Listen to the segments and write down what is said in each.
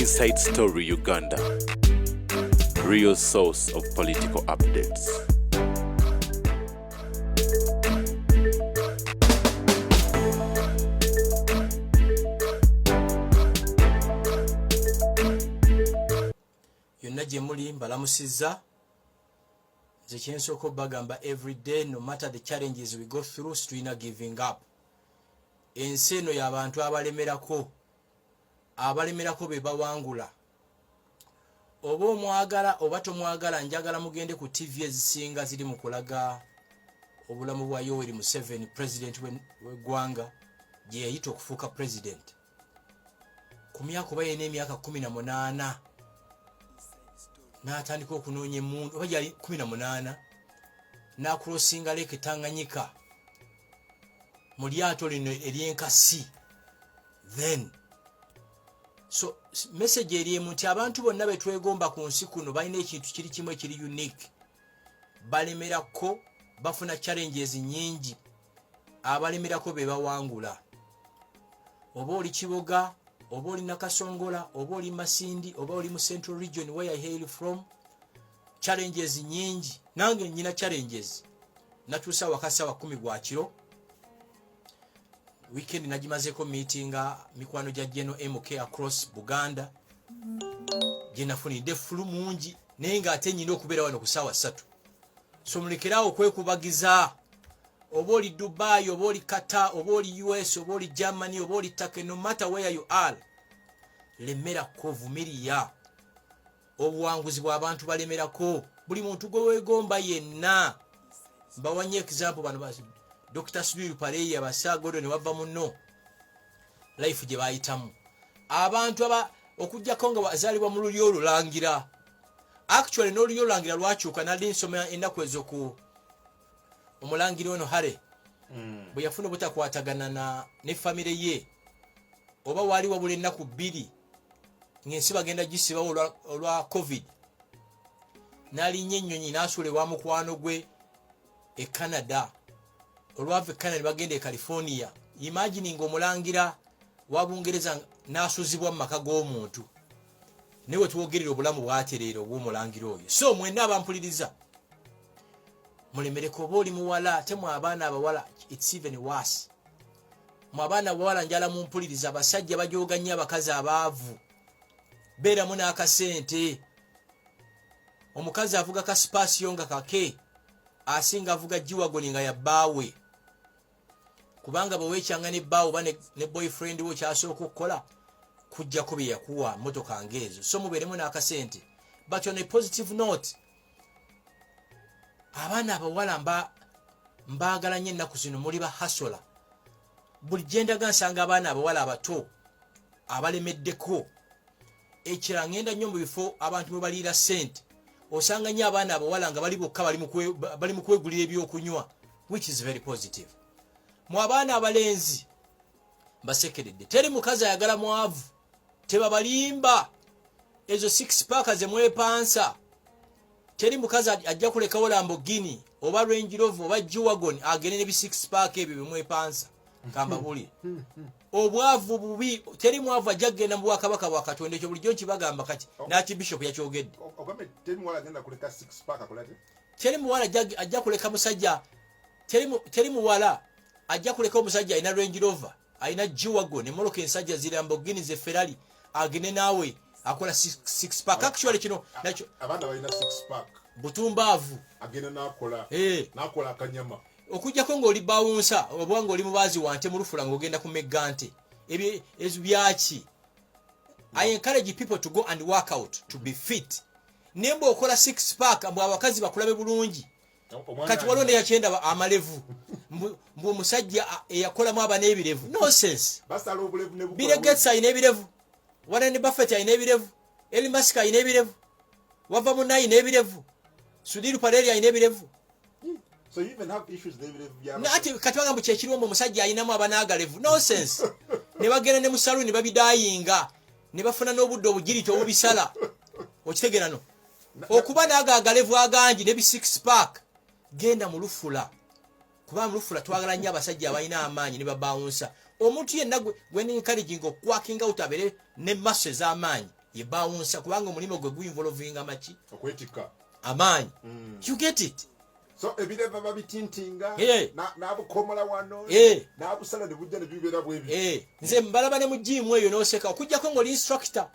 Inside Story Uganda, real source of political updates. Yonna gye muli mbalamusizza nze kyensooka bagamba every day, no matter the challenges we go through, tulina giving up. Ensi eno y'abantu abalemerako be bawangula. Oba omwagala oba tomwagala, njagala mugende ku TV ezisinga ziri mu kulaga obulamu bwa Yoweri Museveni, president w'eggwanga, gye yayita okufuuka president ku myaka oba yena emyaka 18 n'atandika okunoonya emmundu oba gyali 18 n'akulosinga Lake Tanganyika mu lyato lino ery'enkasi. Then so message eriemu nti abantu bonna betwegomba ku nsi kuno balina ekintu kiri kimu ekiri unique. Balemerako bafuna challenges nyingi, abalemerako be bawangula. Oba oli Kiboga, oba oli Nakasongola, oba oli Masindi, oba oli mu Central Region where I hail from, challenges nyingi. Nange nyina challenges. Natuusa wakasa wa 10 gwa kiro. Weekend najimazeko meetinga mikwano gya Geno MK across Buganda. Jenafunidde fulu mungi naye nga ate nyina okubeera wano ku ssaawa 3. So mulekerawo kwekubagiza. Oba oli Dubai, oba oli Qatar, oba oli US, oba oli Germany, oba oli Turkey, no matter where you are, lemerako, vumilia. Obuwanguzi bw'abantu balemerako. Buli muntu gwe weegomba yenna. Mbawanye example bano basi. Dr. Sudiru Pareya basagodo ne bava muno life gye bayitamu. Abantu okujjako nga bazaalibwa mu lulyo olulangira. Actually n'olulyo olulangira lwakyuka nali nsoma ennaku ezo ku omulangira ono Hare bwe yafuna obutakwatagana ne famire ye, oba wali wabula ennaku 2 ng'ensi bagenda gisibawo olwa COVID, n'alinnya ennyonyi n'asuula ewa mukwano gwe e Canada. Olwava e Canada bagenda e California. Imagine ng'omulangira wa Bungereza n'asuzibwa mu maka g'omuntu. Newe tuwogerera obulamu bw'atereera obw'omulangira oyo. So mwenna abampuliriza, mulemereko oba oli muwala, ate mu abaana abawala it's even worse. Mu abaana abawala njala mumpuliriza, abasajja bajooga nnyo abakazi abaavu. Beeramu n'akasente. Omukazi avuga ka spasio nga kake, asinga avuga jiwagoni nga ya bbaawe. Kubanga bwe weekyanga ne bbaawe oba ne boyfriend wo kyasooka okukola kujjako bye yakuwa mmotoka ngeezo. So mubeeremu n'akasente. But on a positive note, abaana abawala mbaagala nnyo ennaku zino muli bahasola. Buli gye ndaga nsanga abaana abawala abato abalemeddeko. Ekira ngenda nnyo mu bifo abantu mwe baliira ssente, osanga nnyo abaana abawala nga bali bokka bali mu kwegulira ebyokunywa, which is very positive. Mu abaana abalenzi basekeredde, teri mukazi ayagala mwavu, tebabalimba ezo 6 pack ze mwepansa. Teri mukazi ajja kulekawo Lamborghini oba Range Rover oba G-Wagon agende ne 6 pack ebyo bimwepansa. Kamba buli obwavu bubi, teri mwavu ajja kugenda mu Bwakabaka bwa Katonda. Ekyo bulijjo kibagamba kati n'aki Bishop yakyogedde. Ogambe teri muwala agenda kuleka 6 pack akolate? Teri muwala ajja kuleka musajja, teri muwala ajja kuleka omusajja alina Range Rover, alina G-Wagon, emmoloka ensajja zi Lamborghini ze Ferrari, agende naawe akola 6 pack. Actually kino nakyo abanda balina 6 pack butumbaavu agenda nakola akanyama. Okujjako ng'oli bawunsa oba ng'oli mubaazi wante mu lufula ng'ogenda ku Megante, ebyo byaki? I encourage people to go and work out to be fit. Nembo okola 6 pack mbwa abakazi bakulabe bulungi. Kati walonde yakyenda amalevu mbu omusajja eyakolamu abana ebirevu. Nonsense. Basala obulevu ne Bill Gates ayina ebirevu, Warren Buffett ayina ebirevu, Elon Musk ayina ebirevu, wava munna ayina ebirevu, Sudiru Pareya ayina ebirevu. So you even have issues David Ebipya. Nati kati bagamba kyekirombo omusajja ayinamu abanaagalevu. Nonsense. Ne bagenda ne mu saluni babidayinga, ne bafuna n'obudde obugirito obubisala. Okitegera no. Okuba n'agaagalevu agangi ne bi 6 pack, genda mu lufula. Kuba mu lufula twagala nnyo abasajja abalina amaanyi ne babawunsa. Omuntu yenna gwe encouraging okwakinga utabere ne masse z'amaanyi. ye bawunsa kubanga omulimo gwe guinvolving amachi okwetika amaanyi you get it. So ebireva babitintinga n'abukomola wano n'abusala ne bujja ne bibeera bwebi. Nze mbalaba ne mu gym eyo n'oseka okujjako ng'oli instructor.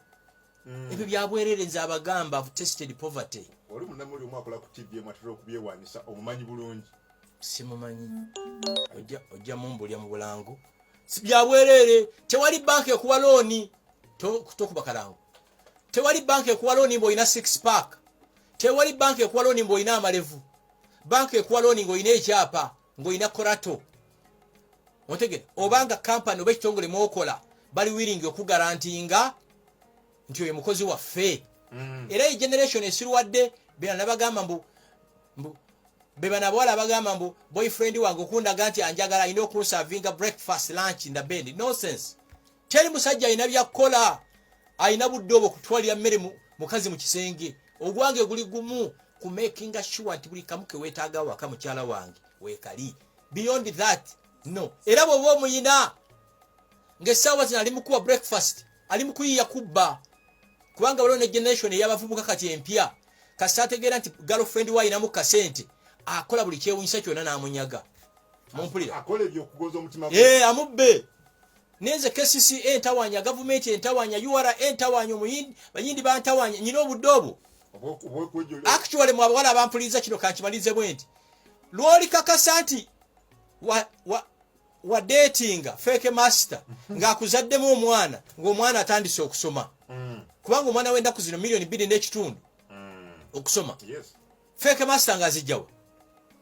Ebyo byabwerere nze abagamba have tested poverty. Oli munnamuli omu akola ku TV mwatera okubyewaanyisa omumanyi bulungi. Simumanyi. Ojja mumbulya mu bulango. Si byabwerere. Tewali banka ekuwa looni tokuba kalango. Tewali banka ekuwa looni ng'olina 6 pack. Tewali banka ekuwa looni ng'olina amalevu. Banka ekuwa looni ng'olina ekyapa ng'olina korato. Ontegera obanga kampani oba ekitongole mwokola bali willing okugarantinga nti oyo mukozi waffe. Era iyi generation esirwadde bena nabagamba mbu beba nabawala bagamba mbu boyfriend wange okundaga nti anjagala alina okunsavinga breakfast lunch in the bed. Nonsense. Teri musajja alina byakola alina budde obwo kutwalira mmere mukazi mu kisenge. Ogwange guli gumu ku making sure nti buli kamu ke weetaaga waka mukyala wange weekali. Beyond that no. Era bw'oba omuyina ng'essaawa zino ali mukuwa breakfast ali mukuyiya kubba kubanga waliwo ne generation ey'abavubuka kati empya kasita ategeera nti girlfriend we alinamu kasente akola buli kyewunyisa kyonna n'amunyaga. Mumpulira akola ebyokugoza omutima gwe amubbe nenze KCC entawanya gavumenti entawanya URA entawanya omuyindi bayindi bantawanya nyina obudde obwo actually mwabawala abampuliza kino kankimalize bwenti lwoli kakasa nti wa dating fake master ng'akuzaddemu omwana ng'omwana atandise okusoma kubanga omwana wenda ku zino milioni 2.5 okusoma fake master ng'azijjawa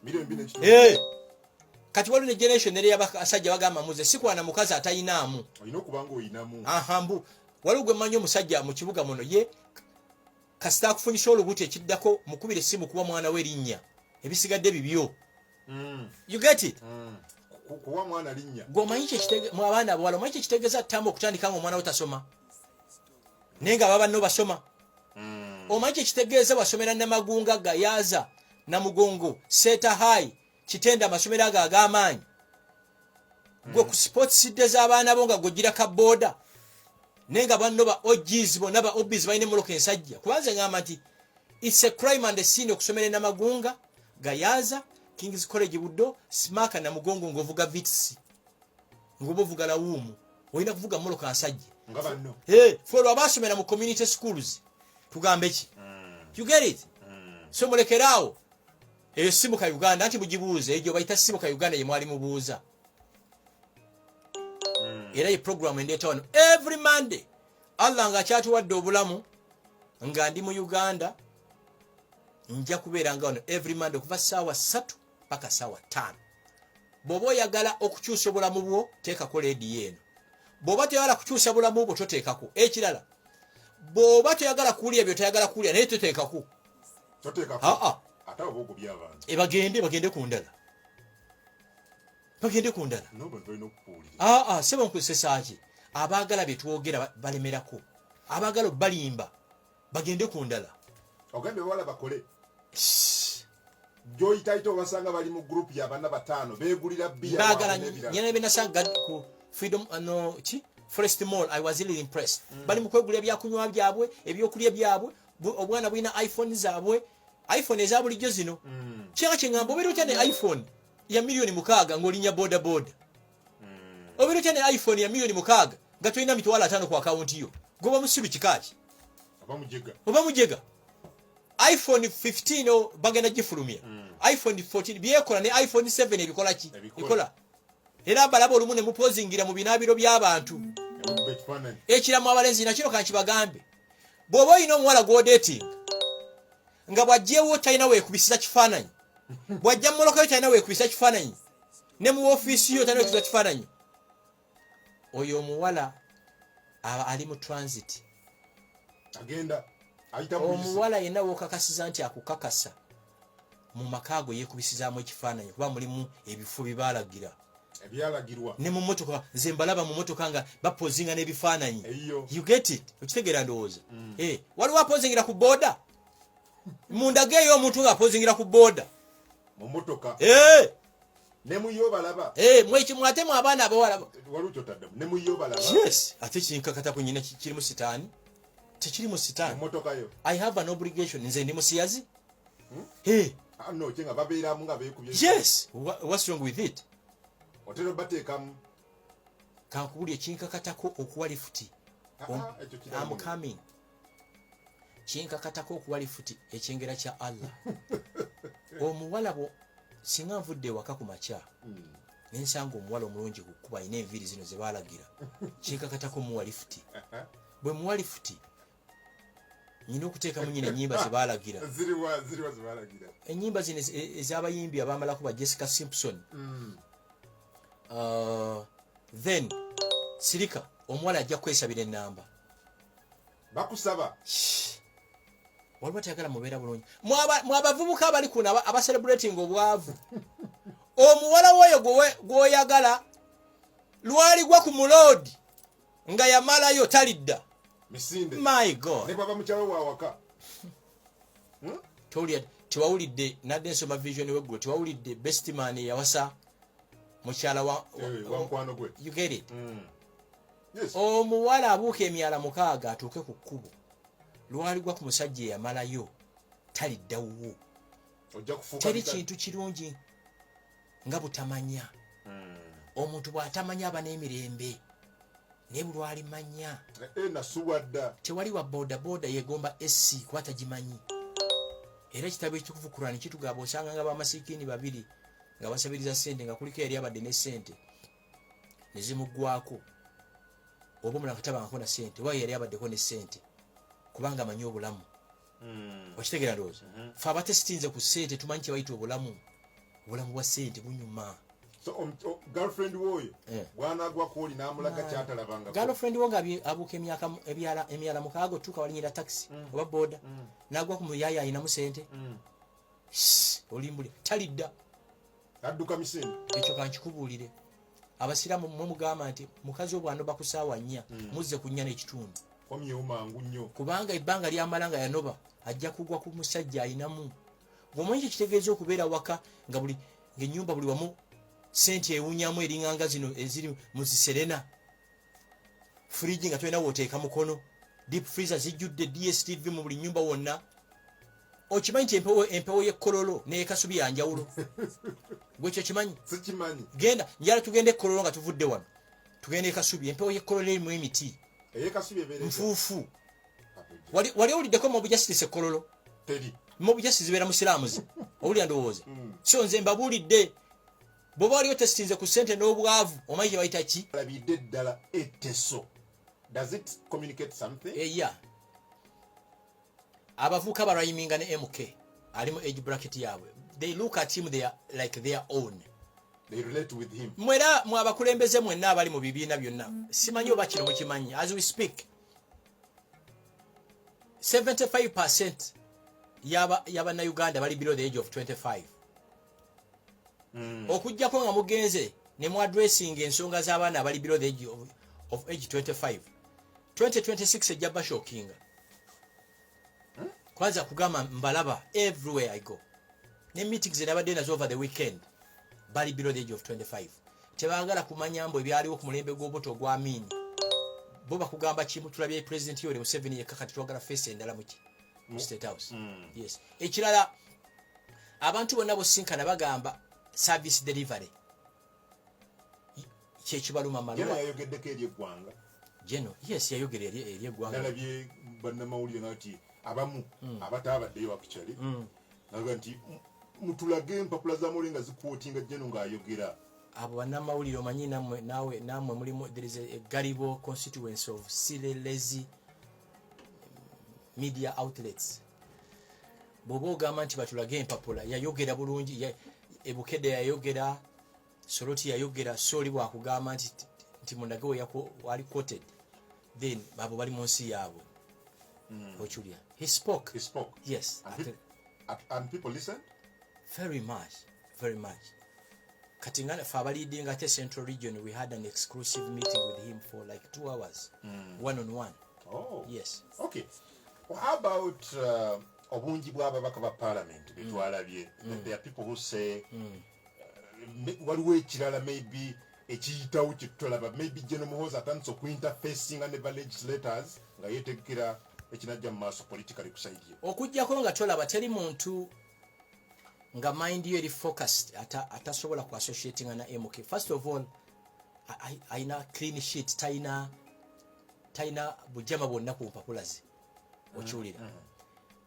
milioni 2.5 kati waliwo ne generation eri y'abasajja bagamba muze sikwana mukazi atayinaamu olina okubanga oyinamu mbu waliwo gwe mmanyi omusajja mu kibuga muno ye kasita akufunyisa olubuto ekiddako mukubire essimu kuba mwana we linnya ebisigadde bibyo. You get it? Kuwa mwana linnya gwomanyi kyekitege mu abaana abawala omanyi kyekitegeeza ttamu okutandika nga omwana we tasoma naye nga baba nno basoma. Omanyi kyekitegeeza basomera Namagunga Gayaza Namugongo Seta High Kitenda amasomero ago ag'amaanyi gwe ku sports sidde z'abaana bo nga gwogira kaboda nenga banno ba OGs bonna ba OBs balina emmoloka ensajja kubanze ngamba nti it's a crime and a sin okusomera Namagunga Gayaza King's College Buddo Smaka Namugongo ng'ovuga vitsi ng'oba ovuga lawumu olina kuvuga mmoloka nsajja nga banno folo abasomera mu community schools tugambe ki you get it so mulekeraawo eyo simu ka Uganda nti mugibuuze ejo bayita simu ka Uganda ye mwali mubuuza era ye program endeeta wano every Monday Allah nga kyatuwadde obulamu nga ndi mu Uganda nja kubeera nga wano every Monday okuva ssaawa 3 paka ssaawa 5 bw'oba oyagala okukyusa obulamu bwo teekako leediyo eno bw'oba toyagala kukyusa bulamu bwo toteekako ekirala bw'oba toyagala kuwulira byo toyagala kuwulira naye toteekako bagende ku ndala sebo nkusesaaki abaagala bye twogera balemerako abaagala balimba bagende ku ndala ogambye bawala bakole joyitaito basanga bali mu group y'abaana batano beegulira bia baagala nyene benasanga ku freedom Forest Mall. I was really impressed. Bali mu kwegulira byakunywa byabwe ebyokulya byabwe obwana bwina iPhone zaabwe iPhone ezaabuli jo zino kyanga kyengambo obero cyane iPhone ya milioni 6 ng'olinya boda boda obero cyane iPhone ya milioni 6 nga toyina mitwala 5 ku account yo goba musiru kikaaki oba mujega iPhone 15 bagenda gifulumya iPhone 14 byekola ne iPhone 7 ebikola ki bikola era balaba olumu ne mupozingira mu binabiro by'abantu ekiramu abalenzi nakino kankibagambe bw'oba olina omuwala gw'odating nga bw'ajjeewo talina weekubisiza kifaananyi bw'ajja mmoloka yo talina weekubisa kifaananyi ne mu ofiisi yo talina weekubisa kifaananyi oyo omuwala ali mu transit agenda omuwala yenna wookakasiza nti akukakasa mu maka go yeekubisizaamu ekifaananyi kuba mulimu ebifo bibalagira ebyalagirwa ne mu motoka nze mbalaba mu motoka nga bapozinga n'ebifaananyi you get it okitegeera ndowooza waliwo apozingira ku booda mundageeyo omuntu nga apozingira ku booda mu motoka ne muyo balaba mwatemu abaana abawala waluto tadde ne muyo balaba yes ate kinkakata ku nyina kirimu sitaani tekiri mu sitaani. Motoka yo. I have an obligation. Nze ndi musiyazi. Hey. No, chenga babeera mu nga beekubye. Yes. What's wrong with it? Otero bateekamu. Kankubuli ekinkakatako okuwa lifuti. I'm coming. Kinkakatako okuwa lifuti ekyengera kya Allah. Omuwala bo singa nvudde waka ku makya. Nensanga omuwala omulungi ku kuba ine enviiri zino ze baalagira. Kinkakatako muwa lifuti. Bwe muwa lifuti nyina okuteekamu nyina ennyimba ze baalagira. Ziriwa ze baalagira. Ennyimba zino ez'abayimbi abaamalako ba Jessica Simpson. Then sirika omuwala ajja kwesabira ennamba. Bakusaba. Waliwo tayagala mubeera bulungi. Mwabavubuka abali kuno abacelebrating obwavu. Omuwala woyo gwoyagala lwali gwa ku muloodi nga yamalayo talidda. Misinde. My God. Ne baba mukyalo wa waka. Tiwawulidde nadde nsoma vision weggulo tiwawulidde best man yawasa mukyala wa nkwano gwe. You get it? Yes. Omuwala abuuka emyala 6 atuuke ku kkubo. Lwali gwa ku musajja eyamalayo taliddawo. Ojja kufuuka. Teri kintu kirungi nga butamanya. Omuntu bw'atamanya aba n'emirembe. Ne bulwali manya. Nasuwadda. Tewali wa boda yegomba SC kwata gimanyi. Era kitabo ekitukuvu Qur'an kitugamba osanga nga bamasiikini babiri nga basabiriza ssente nga kuliko eri abadde ne ssente ne zimuggwako. Oba omulala katabangako na ssente oba yali abaddeko ne ssente kubanga amanyi obulamu. Okitegeera ndowooza. Ffe abatesitinze ku ssente tumanyi kye bayita obulamu. Obulamu bwa ssente bunyuma. So girlfriend woyo bwanagwa kwoli namulaga kyatalabanga. Girlfriend wo nga abuuka emyala 6 tuuka walinyira taxi oba boda nagwa ku muyaya ayinamu ssente. Olimbuli talidda. Adduka misinde. Ekyo kankikubuulire. Abasiraamu mmwe mugamba nti mukazi obwanoba ku ssaawa 4 muzze ku 4 n'ekitundu. Komyewo mangu nnyo. Kubanga ebbanga lyamala nga yanoba ajja kugwa ku musajja ayinamu. Bw'omanyi kye kitegeeza okubeera waka ng'ennyumba buli wamu ssente ewunyamu eringanga zino eziri mu ziserena. Fridge nga tolina wooteeka mukono. Deep freezer zijjudde DSTV mu buli nnyumba wonna. Okimanyi nti empewo y'ekkololo n'ekasubi ya njawulo. Gwe kyo kimanyi? Sikimanyi. Genda njala tugende ekkololo nga tuvudde wano. Tugende ekasubi empewo y'ekkololo erimu emiti. Ey'ekasubi ebeera nfuufu. Wali owuliddeko mu bujasitisi ekkololo? Teri. Mu bujasitisi zibeera musiraamuzi. Owulira ndowooza. So nze mbabuulidde. Bw'oba waliyo tesitinze ku ssente n'obwavu omanyi kye bayita ki? Labidde ddala etteso. Does it communicate something? Yeah. Abavuka baraiminga ne MK alimu age bracket yaabwe. They look at him like their own. They relate with him. Mwera mwabakulembeze mwenna abali mu bibiina byonna. Simanyi oba kino mukimanyi. As we speak 75% y'abana Uganda bali below the age of 25. Okujjako nga mugenze ne mu addressing ensonga z'abaana abali below the age of age 25. 2026 ejja bashookinga. Kwanza kugamba mbalaba everywhere I go. Ne meetings nabadde nazo over the weekend bali below the age of 25. Tebaagala kumanya mbo ebyaliwo ku mulembe gw'obuto gwa Amini. Bo bakugamba kimu tulabye President Yoweri Museveni yekakati twagala face endala mu State House. Yes. Ekirala abantu bonna bosinkana bagamba service delivery. Kyekibaluma malwa. Jeno yayogeddeko eri eggwanga. Jeno, yes, yayogera eri eggwanga. Nalabye bannamawulire nati abamu abataabaddeyo wakikyali naga nti mutulage empapula za mawulire nga zikuotinga Jeno ng'ayogera. Abo bannamawulire omanyi namwe mulimu there is a gullible constituency of silly lazy media outlets. Bobo ogamba nti batulage empapula yayogera bulungi Ebukede yayogera Soroti yayogera soli bwakugamba nti mundage we wali quoted then babo bali mu nsi yaabwe. Ochulia. He spoke. Yes. And people listened? Very much. Very much. Katingana for leading at a central region, we had an exclusive meeting with him for like 2 hours. One-on-one. Oh. Yes. Okay. Well, how about obungi bw'ababaka ba parliament betwalabye? There are people who say waliwo ekirala maybe ekiyitawo kyetulaba maybe General Muhoozi atandise okuinterfacing ne ba legislators nga yetegekera ekinajja mu maaso politically kusaidia okujjako nga tolaba teri muntu nga mind yo eri focused atasobola ku associating na MK. First of all aina clean sheet taina bujama bonna ku mpapula ze okiwulira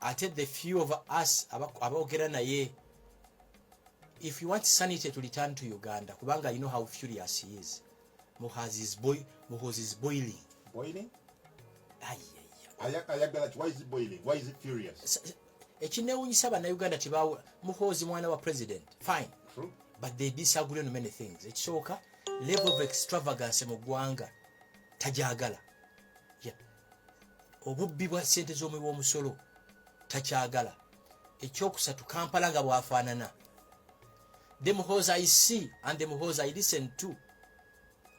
ate the few of us abogera naye. If you want sanity to return to Uganda, kubanga you know how furious he is. Muhoozi is boiling. Boiling? Why is it boiling? Why is it furious? Ekinewunyisa bannayuganda tibawo Muhoozi mwana wa president. Fine. True. But they disagree on many things. Ekisooka level of extravagance mu ggwanga tajagala. Yeah. Obubbi bwa ssente z'omuwi w'omusolo takyagala. Ekyokusatu Kampala nga bwafaanana. The Muhoozi I see and the Muhoozi I listen to.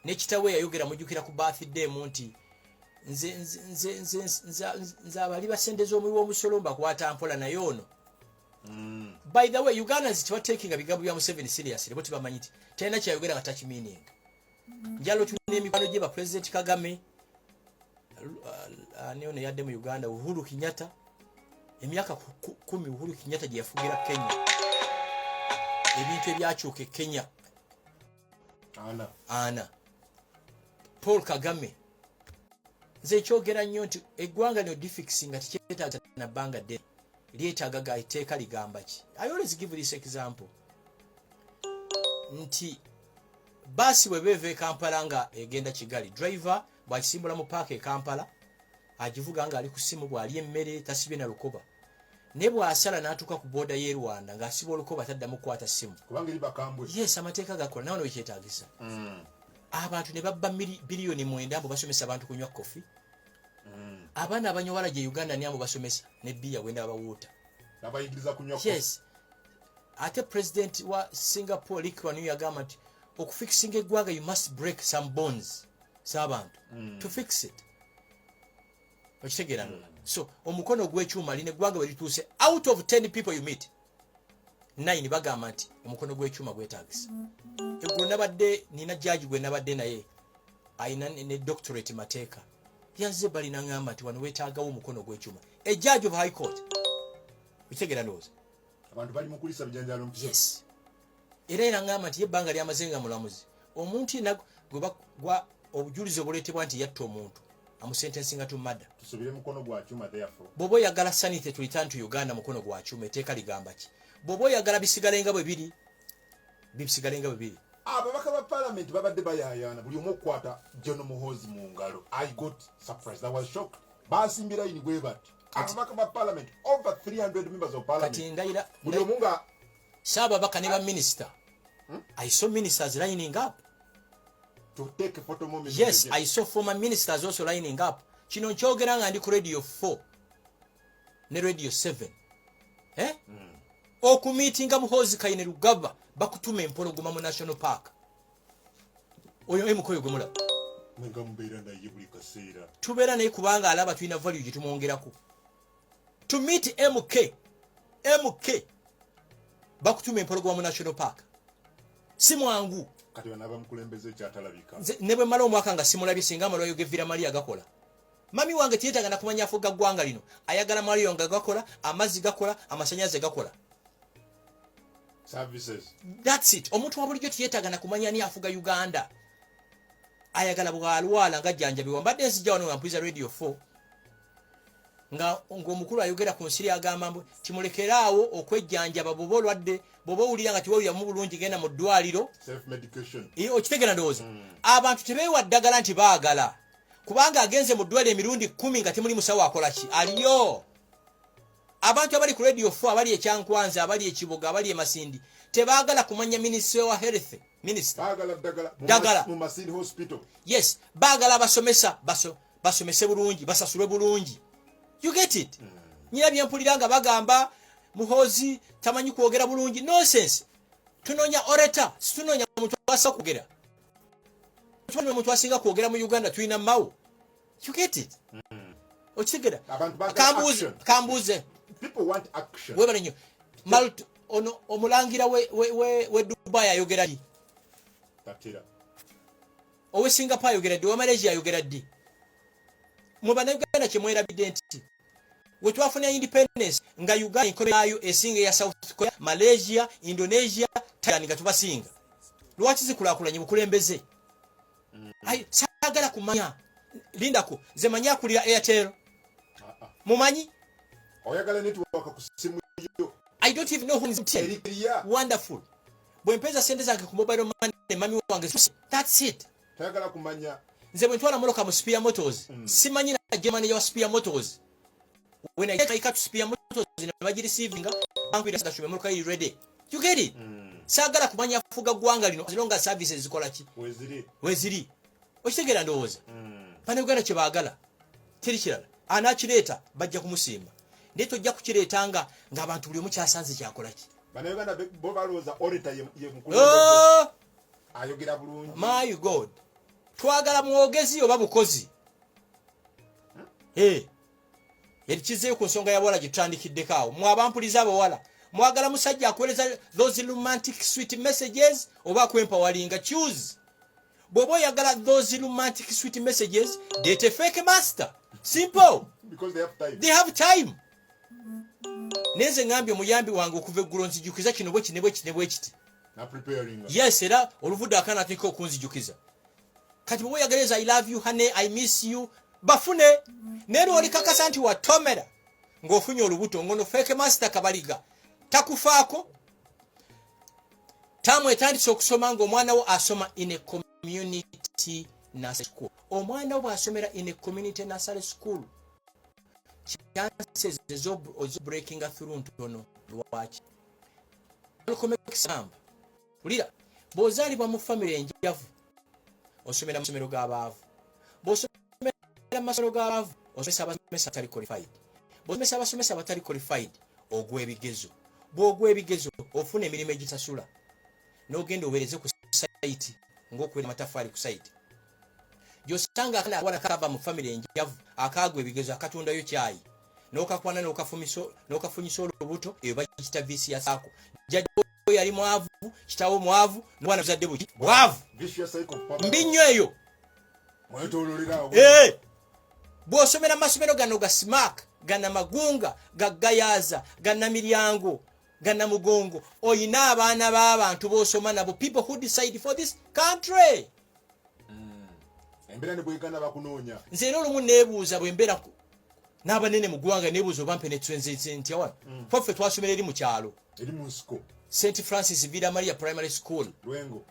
Nekitawe yayogera mujjukira ku birthday munti nze abali basente z'omuwi w'omusolo mbakwata mpola naye ono. By the way, Ugandans taking a bigambo bya Museveni seriously. Boti bamanyi nti tena kyayogera nga touch meaning. Njalo tulina emikwano gye ba President Kagame ani ono yadde mu Uganda Uhuru Kenyatta emyaka 10 Uhuru Kenyatta gye yafugira Kenya. Ebintu ebyakyuka Kenya. Ana Paul Kagame nze kyogera nnyo nti eggwanga lyo difficing nga tikyetaaga na banga de lyetaaga gaiteeka ligamba ki. I always give this example nti basi bwe beve Kampala nga egenda Kigali driver bwakisimbula mu park e Kampala agivuga nga ali ku simu bwali emmere tasibye na lukoba ne bwasala n'atuuka ku booda y'e Rwanda ng'asiba olukoba taddamu kukwata simu kubanga libakambwe. Yes, amateeka gakola nawo nekyetaagisa. Abantu ne babba biliyoni 9 abo basomesa abantu kunywa kofi. Abaana abanyowala gye Uganda ni abo basomesa ne bbiya wenda abawuuta n'abayigiriza kunywa kofi. Yes. Ate president wa Singapore Lee Kuan Yew yagamba nti okufikisinga eggwanga you must break some bones z'abantu to fix it. Okitegeera so omukono gw'ekyuma line eggwanga bwe lituuse out of 10 people you meet 9 bagamba nti omukono gw'ekyuma gwetaagisa. Eggulo nabadde nina judge gwe nabadde naye ayina ne doctorate mateeka yanze bali nangamba nti wano weetaagawo omukono gw'ekyuma a judge of high court. Okitegeera ndowooza abantu bali mu kulisa bijanjalo mpisa. Yes. Era erangamba nti yebbanga ly'amazenga mulamuzi omuntu gwa obujulizi obuleetebwa nti yatta omuntu amusentensinga to murder. Tusubire mukono gwa kyuma therefore. Bobo yagala sanity to return to Uganda mukono gwa kyuma eteeka ligamba ki. Bobo yagala bisigalenga bwe biri. Bisigalenga bwe biri. Ababaka ba parliament babadde bayayana buli omu okukwata John Muhoozi mu ngalo. I got surprised. I was shocked. Basimbira ini gwe bati. Ababaka ba parliament over 300 members of parliament. Kati ndaira buli omu nga Sababaka ne ba minister. I saw ministers lining up to take a photo moment. Yes, I saw former ministers also lining up. Kino nkyogera nga ndi ku radio 4 ne radio 7. Okumitinga Muhoozi Kayine Lugaba bakutuma empologoma mu National Park. Oyo emukoyo gumula. Mwenga mbeera naye buli kaseera. Tubeera naye kubanga alaba tulina value gye tumwongerako. To meet MK bakutuma empologoma mu National Park. Si mwangu. Kati banaba mukulembeze kyatalabika. Ne bwe mala omwaka nga simulabye singa amalwayo gevira Maria gakola. Mami wange tiyetaga na kumanya afuga ggwanga lino. Ayagala Maria nga gakola, amazzi gakola, amasanyaze gakola. Services. That's it. Omuntu wabulijjo tiyetaga na kumanya ni afuga Uganda. Ayagala bwalwala nga jjanjabibwa. Mbadde nzijja wano nga mpuliza radio 4. Nga omukulu ayogera ku nsiri agamba mbu kimulekeraawo okwejjanjaba bwoba olwadde bwoba owulira nga tiwawulira mu bulungi genda mu ddwaliro. Self medication. Okitegera ndowooza. Abantu tebeewa ddagala nti baagala. Kubanga agenze mu ddwaliro emirundi 10 nga temuli musawo akola ki. Aliyo. Abantu abali ku radio 4 abali ekyankwanza abali ekibuga abali emasindi tebaagala kumanya ministry wa health minister. Baagala ddagala mu Masindi hospital. Yes, baagala basomesa basomese bulungi basasulwe bulungi. You get it? Nyina byempulira nga bagamba Muhoozi tamanyi kwogera bulungi. Nonsense. Tunonya orator, situnonya muntu asa kwogera. Tunonya muntu asinga kwogera mu Uganda tuina mawo. You get it? Okitegera? Kambuze. People want action. Webale nnyo. Malto ono omulangira we Dubai ayogera ddi? Tatira. Owe Singapore ayogera ddi? Owe Malaysia ayogera ddi? Mu Bannayuganda kye mwerabidde nti we twafuna independence nga Uganda ikomeyo esinga ya South Korea, Malaysia, Indonesia, Thailand nga tubasinga. Lwaki zikulakulanye bukulembeze? Ai sagala kumanya. Lindako ze manya kulira Airtel. Mumanyi? Oyagala network ku simu yo. I don't even know who is it. Wonderful. Bwe mpeza sente zange ku mobile money mami wange. That's it. Tagala kumanya. Nze bwe ntwala moloka mu Spear Motors. Simanyi na Germany ya Spear Motors. When I get to Spear Motors in a receiving, bank with us moloka is ready. You get it? Sagala kumanya fuga gwanga lino as long as services zikola ki. Weziri. Okitegera ndowooza. Panogana kye baagala. Teri kirala. Anakireta bajja kumusimba. Ndeto ojja kukireetanga ng'abantu buli omu kyasanze kyakola ki. Banayuganda bo balowooza orator ye mukulu. Ayogera bulungi. My God. Twagala mwogezi oba bukozi. Erikizeeyo ku nsonga ya bawala gitutandikidde awo. Mwabampuliza abawala. Mwagala musajja akoleza those romantic sweet messages oba kwempowalinga. Choose. Bobo yagala those romantic sweet messages. Date a fake master. Simple. Because they have time. They have time. Neze ngambye muyambi wange okuva eggulu nzijukiza kino bwe kiti. Na preparing. Yes, era oluvuda akana tiko okunzijukiza. Kati bwe yagaleza I love you honey, I miss you. Bafune. Nero olikakasa nti watomera. Ng'ofunye olubuto ngono fake master kabaliga. Takufaako. Tamwe etandise okusoma ng'omwana wo asoma in a community nursery school. Omwana wo asomera in a community nursery school. Chances of breaking through ntono lwaki. Alukome kisamba. Ulira bozalibwa mu family enjavu. Osomera mu somero g'abaavu. Bosomera mu masomero g'abaavu. Osomesa abasomesa batali qualified. Bosomesa abasomesa batali qualified. Ogwa ebigezo. Bw'ogwa ebigezo ofuna emirimu egitasula. N'ogenda obereze ku site ng'okwera matafali ku site. Josanga akana abana kava mu family enjavu akagwa ebigezo akatundayo kyayi. N'okakwana n'okafunyisa olubuto eyo bakiyita visi yasako. Jajjo yali mwavu, kitawo mwavu, n'obwana buzadde buki. Bwavu. Mbinyo eyo. Mwetololerawo. Bw'osomera masomero gano ga smack, gana magunga, gaggayaza, gana miryango, gana mugongo. Oyina abaana b'abantu b'osoma nabo, people who decide for this country. Embera ne bwegana bakunoonya. Nze era olumu neebuuza bwe mbeera n'abanene mu ggwanga neebuuza oba mpenetwenze ntya wano. Faffe twasomera eri mu kyalo. Eri mu nsiko. St. Francis Villa Maria Primary School. Lwengo.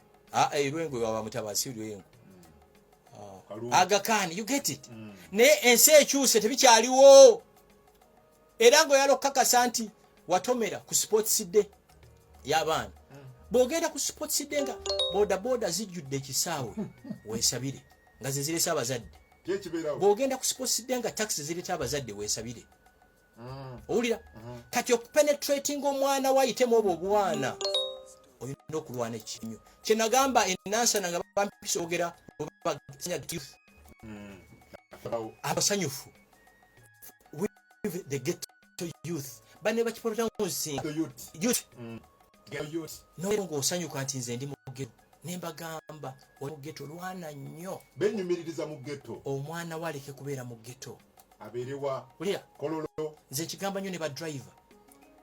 Lwengo wa Mutabasi Lwengo. Aga Khan, you get it? Ne ensi ekyuse tebikyaliwo. Era ng'oyala okukakasa nti watomera ku sports day y'abaana. Bw'ogenda ku sports day nga boda zijjudde ekisaawe weesabire nga ze ziresa abazadde. Bw'ogenda ku sports day nga taxi zireta abazadde weesabire. Owulira? Kati okupenetrating omwana wayitemu obwo obwana oyina okulwana ekinyo. Kye nagamba ennansana nga bampisa ogera abasanyufu with the ghetto youth bane bakipolota muzinga youth no ng'osanyuka nti nze ndi mu ghetto nembagamba oli mu ghetto lwana nnyo benyumiririza mu ghetto omwana waleke kubeera mu ghetto abeerewa ulira kololo nze kigamba nnyo ne ba driver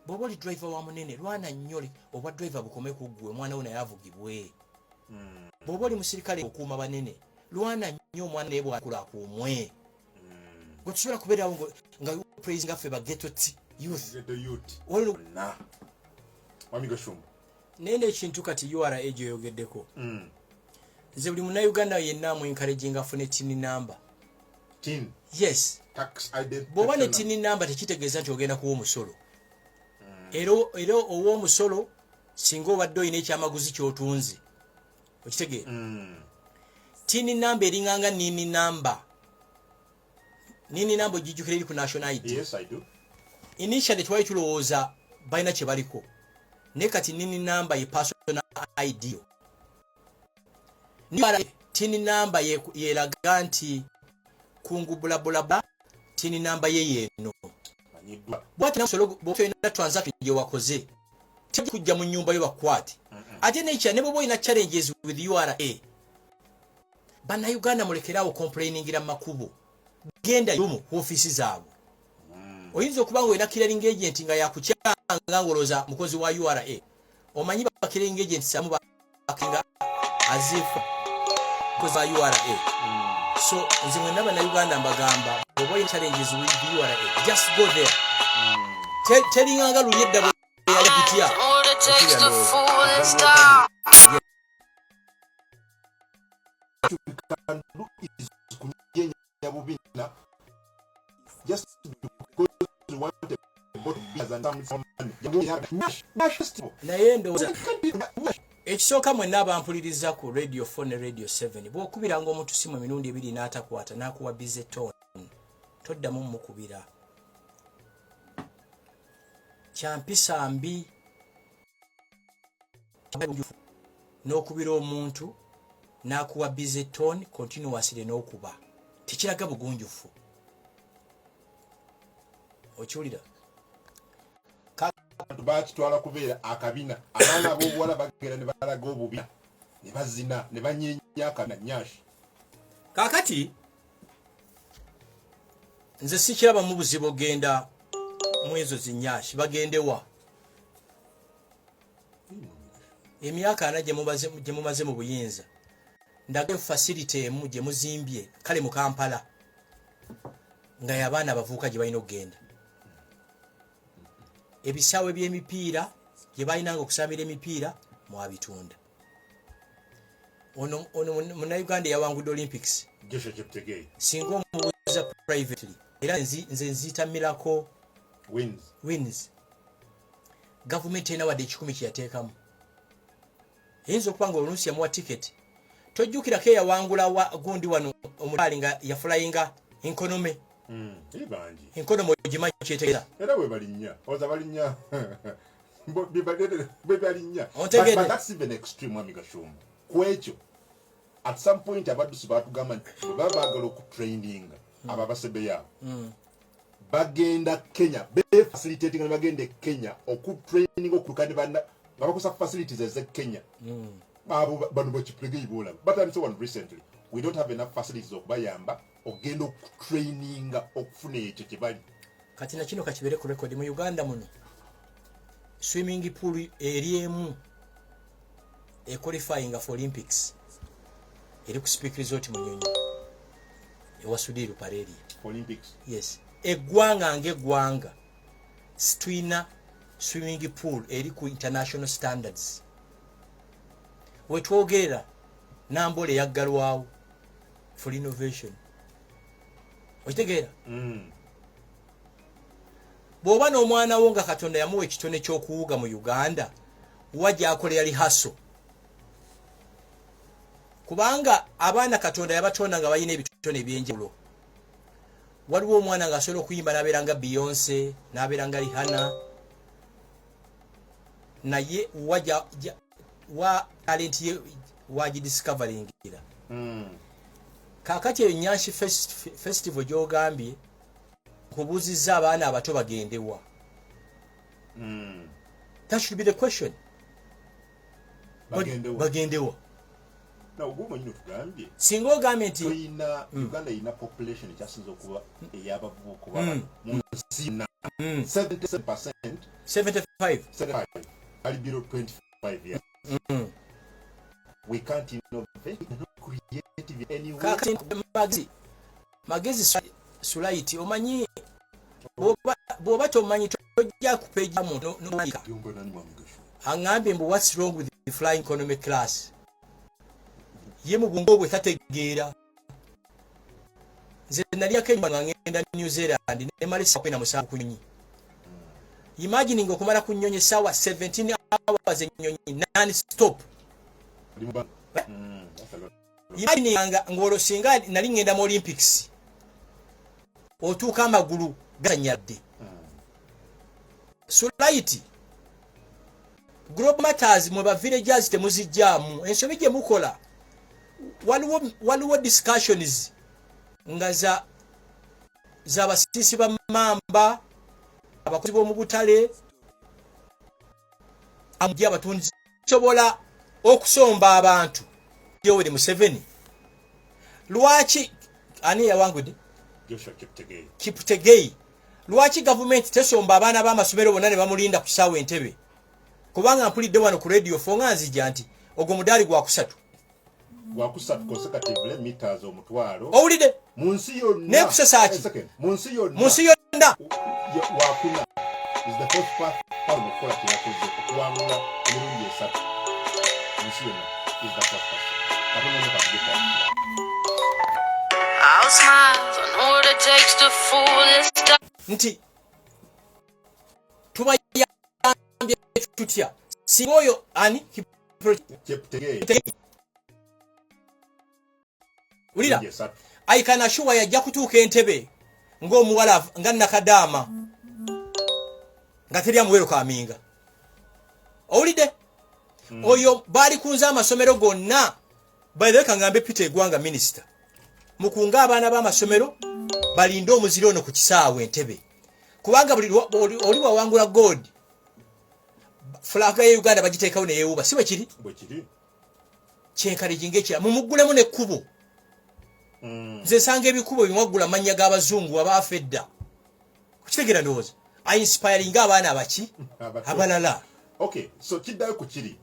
bw'oba oli driver wa munene lwana nnyo obwa driver bukome ku ggwe omwana wo naye avugibwe bw'oba oli musirikale okuuma banene lwana nnyo omwana naye bwakulakuumwe gwe tusobola kubeerawo nga praise nga ffe ba ghetto youth Wami Gashumba naye n'ekintu kati URA gyoyogeddeko nze buli munnayuganda yenna mu encouraging afune tini namba. Yes. Tax identity. Bw'oba ne tini namba tekitegeeza nti ogenda kuwa omusolo. Era owa omusolo singa obadde olina ekyamaguzi ky'otunze. Okitegeera? Tini namba eringanga nini namba. Nini namba ogijjukira eri ku national ID. Yes, I do. Initially twali tulowooza balina kye baliko. Ne kati nini namba ye personal ID. Tini namba yeraga nti kungubulabulaba tini namba ye yeno. Bwati namusolo bw'oyina transaction gye wakoze tejja kujja mu nnyumba yo bakwate. Ate n'ekya ne bw'oba oyina challenges with URA. Bannayuganda mulekeraawo complainingira mu makubo. Genda yo mu ofiisi zaabwe. oyinza okuba nga olina clearing agent nga yakukyanga ngoloza mukozi wa URA omanyi ba clearing agent samu bakinga azifa mukozi wa URA so nze mwe naba na Uganda mbagamba oboye challenges with the URA just go there telinganga luyedda bwe yali bitya just because you want a bottle of beers and some money. Naye ndowooza ekisooka mwenna abampuliriza ku radio 4 ne radio 7 bw'okubiranga omuntu simu emirundi 2 n'atakwata n'akuwa bize tone toddamu mukubira kyampisa mbi n'okubira omuntu n'akuwa bize tone continuously n'okuba tekiraga bugunjufu okiwulira bakitwala kubeera akabina abaana ab'obuwala bagenda ne balaga obubi ne bazina ne banyenyaka na nyashi kakati nze sikiraba mu buzibu ogenda mu ezo zinyashi bagendewa emyaka ana gye mumaze mu buyinza ndaga facility emu gye muzimbye kale mu Kampala nga y'abaana abavuuka gye balina okugenda ebisaawe by'emipiira gye balinanga okusambira emipiira mwabitunda ono Munnayuganda yawangudde Olympics singa omubuuza privately era nze nziyita miracle wins gavumenti ena wadde 10 kyeyateekamu eyinza okuba nga oluusi yamuwa tiketi tojjukirako eyawangula gundi wano omutali nga yafulayinga enkonome enkonomo ogimanyi kyetegeeza era bwe balinnya oza balinnya bwe balinnya but that's even extreme Mwami Gashumba kwekyo at some point abaddusi baatugamba nti bwe baba baagala okutraininga abo abasebe yaabo bagenda Kenya befacilitating ne bagenda Kenya okutraininga okuluka ne nga bakosa facilities eze Kenya abo bano bakipulegeyi boolaba batandise one recently we don't have enough facilities okubayamba ogenda okutraininga okufuna ekyo kye bali kati na kino kakibere ku record mu Uganda muno swimming pool eri emu qualifying for Olympics eri ku Speak Resort mu Nyonyi ewasudiru pareri Olympics yes eggwanga ng'eggwanga twina swimming pool eri ku international standards wetwogerera Nambole yaggalwawo for innovation okitegeera bw'oba n'omwana wo nga Katonda yamuwa ekitone ky'okuwuga mu Uganda wajja akolera lihaso kubanga abaana Katonda yabatonda nga balina ebitone ebyenjawulo waliwo omwana ng'asobola okuyimba n'abeera nga Beyonce n'abeera nga Rihanna naye wa talent ye wagidiscoveringira kakati eyo Nyanshi festival gy'ogambye kubuuzizza abaana abato bagendewa that should be the question bagendewa singa ogambye nti Uganda ina population ekyasinza okuba ey'abavubuka mu nsi 75 ali below 25 years we can't innovate creative anywhere magezi sulaiti omanyi bw'oba tomanyi tojja kupeja muntu n'omanyika aŋŋambye mbu what's wrong with the flying economy class ye mu bwongo bwe tategeera nze nali akenya nga ngenda New Zealand ne malisa kwena musanvu ku nnyonyi imagining okumala ku nnyonyi essaawa 17 hours ennyonyi non stop imagining ng'olwo singa nali ngenda mu Olympics otuuka amagulu gazanyadde so right Global Matters mwe ba villagers temuzijjaamu ensobi gye mukola waliwo discussions nga za basisi ba mamba abakozi b'omu butale amujja abatunzi sobola okusomba abantu Yoweri Museveni lwaki ani yawangudde Kiptegei Lwaki government tesomba abaana b'amasomero bonna ne bamulinda ku kisaawe Entebbe? Kubanga mpulidde wano ku radio fonga nzija nti ogwo mudaali gwa kusatu consecutively meters omutwalo. Owulidde? Munsi yonna. Ne kusesaaki. Munsi yonna. Munsi yonna. Wakuna is the first part of the court yakoze okuwangula emirundi esatu. Munsi yonna is the first person. I'll smile, I know what it takes to fool this stuff. Nti tubayambye tutya singa oyo ani ulira ayikana shuwa yajja kutuuka Entebbe ng'omuwala nga Nakadaama nga teri amuwero kaminga. Owulidde? Oyo baali kunza amasomero gonna. By the way, kangambe Peter Egwanga minister mukunga abaana b'amasomero balinde omuziro ono ku kisaawe Entebbe kubanga oli wawangula gold flaga ya Uganda bagiteekawo ne yeewuba si bwe kiri kyenkalegi ng'ekira mumuggulemu n'ekkubo nze nsanga ebikubo bimwaggula amannya g'abazungu abaafa edda kukitegera ndowooza ainspiring abaana abaki abalala. Okay, so kiddayo ku kiri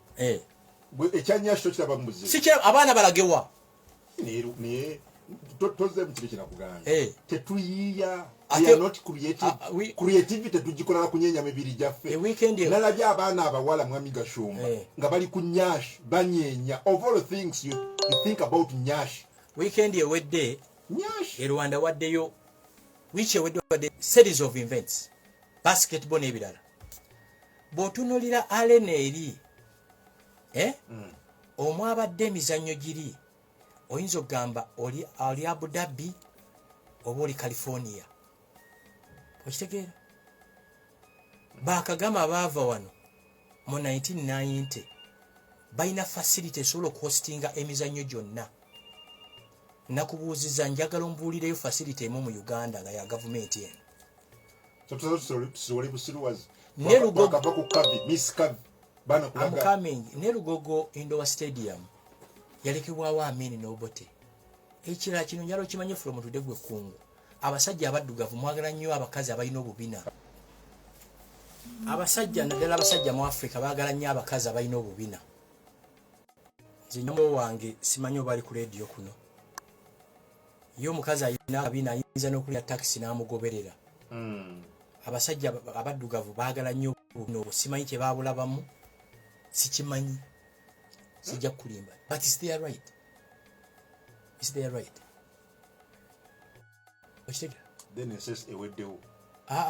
ekyanyasho kiraba muzi sikira abaana balagewa ne toze mukiri kinakugamba tetuyiya we are not creativity tujikola kunyenya mibiri jaffe nalabya abaana abawala mwami Gashumba nga bali kunyash banyenya of all things you think about nyash weekend ewedde nyash Rwanda waddeyo which ewedde series of events basketball n'ebirala bw'otunuulira Allen eri omwabadde emizannyo giri oyinza okugamba oli Abu Dhabi oba oli California. Okitegeera bakagama baava wano mu 1990 balina facility esobola okuhostinga emizannyo gyonna. Nakubuuziza njagala ombuulireyo facility emu mu Uganda nga ya gavumenti eno. Nerugogo Indoor Stadium yalekebwawo Amin n'Obote. Ekirala kino njalo kimanye from tudde gwe kungu. Abasajja abaddugavu mwagala nnyo abakazi abalina obubina. Abasajja naddala abasajja mu Africa baagala nnyo abakazi abalina obubina. Nze nyombo wange simanyi oba ali ku radio kuno. Yo omukazi alina abina ayinza n'okulya taxi n'amugoberera. Abasajja abaddugavu baagala nnyo obubina simanyi kye baabulabamu. Sikimanyi sijja kulimba but is there right? Is there right? Then it says eweddewo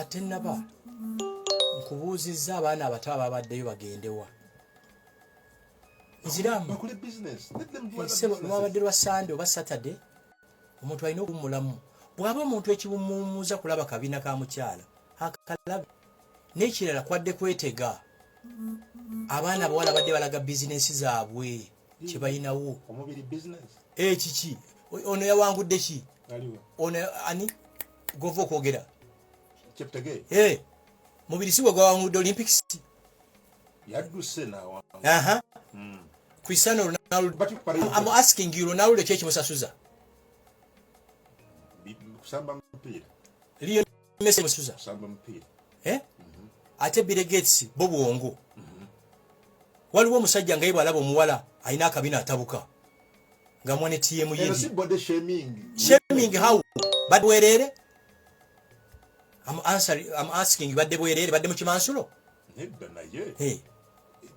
tenaba nkubuuzizza abaana abato ababaddeyo bagendewa nziramu bakole business mwabadde lwa Sunday oba Saturday omuntu alina okuwummulamu bw'aba omuntu ekiwummuumuuza kulaba kabina ka mukyala akalabe n'ekirala kwadde kwetega abaana bawala badde balaga bizinesi zaabwe kye balinawo omubiri business kiki ono yawangudde ki ono ani gova okwogera mubiri si gwe gwawangudde Olympics yadduse nawa Cristiano Ronaldo. I'm asking you, Ronaldo kye kimusasuza kusamba mpira Lionel Messi musasuza kusamba mpira ate Bill Gates bobwongo waliwo omusajja nga yebwalaba omuwala alina akabina atabuka nga mwane TM yindi shaming how bad werere I'm asking you badde bwerere badde mu kimansulo nedda naye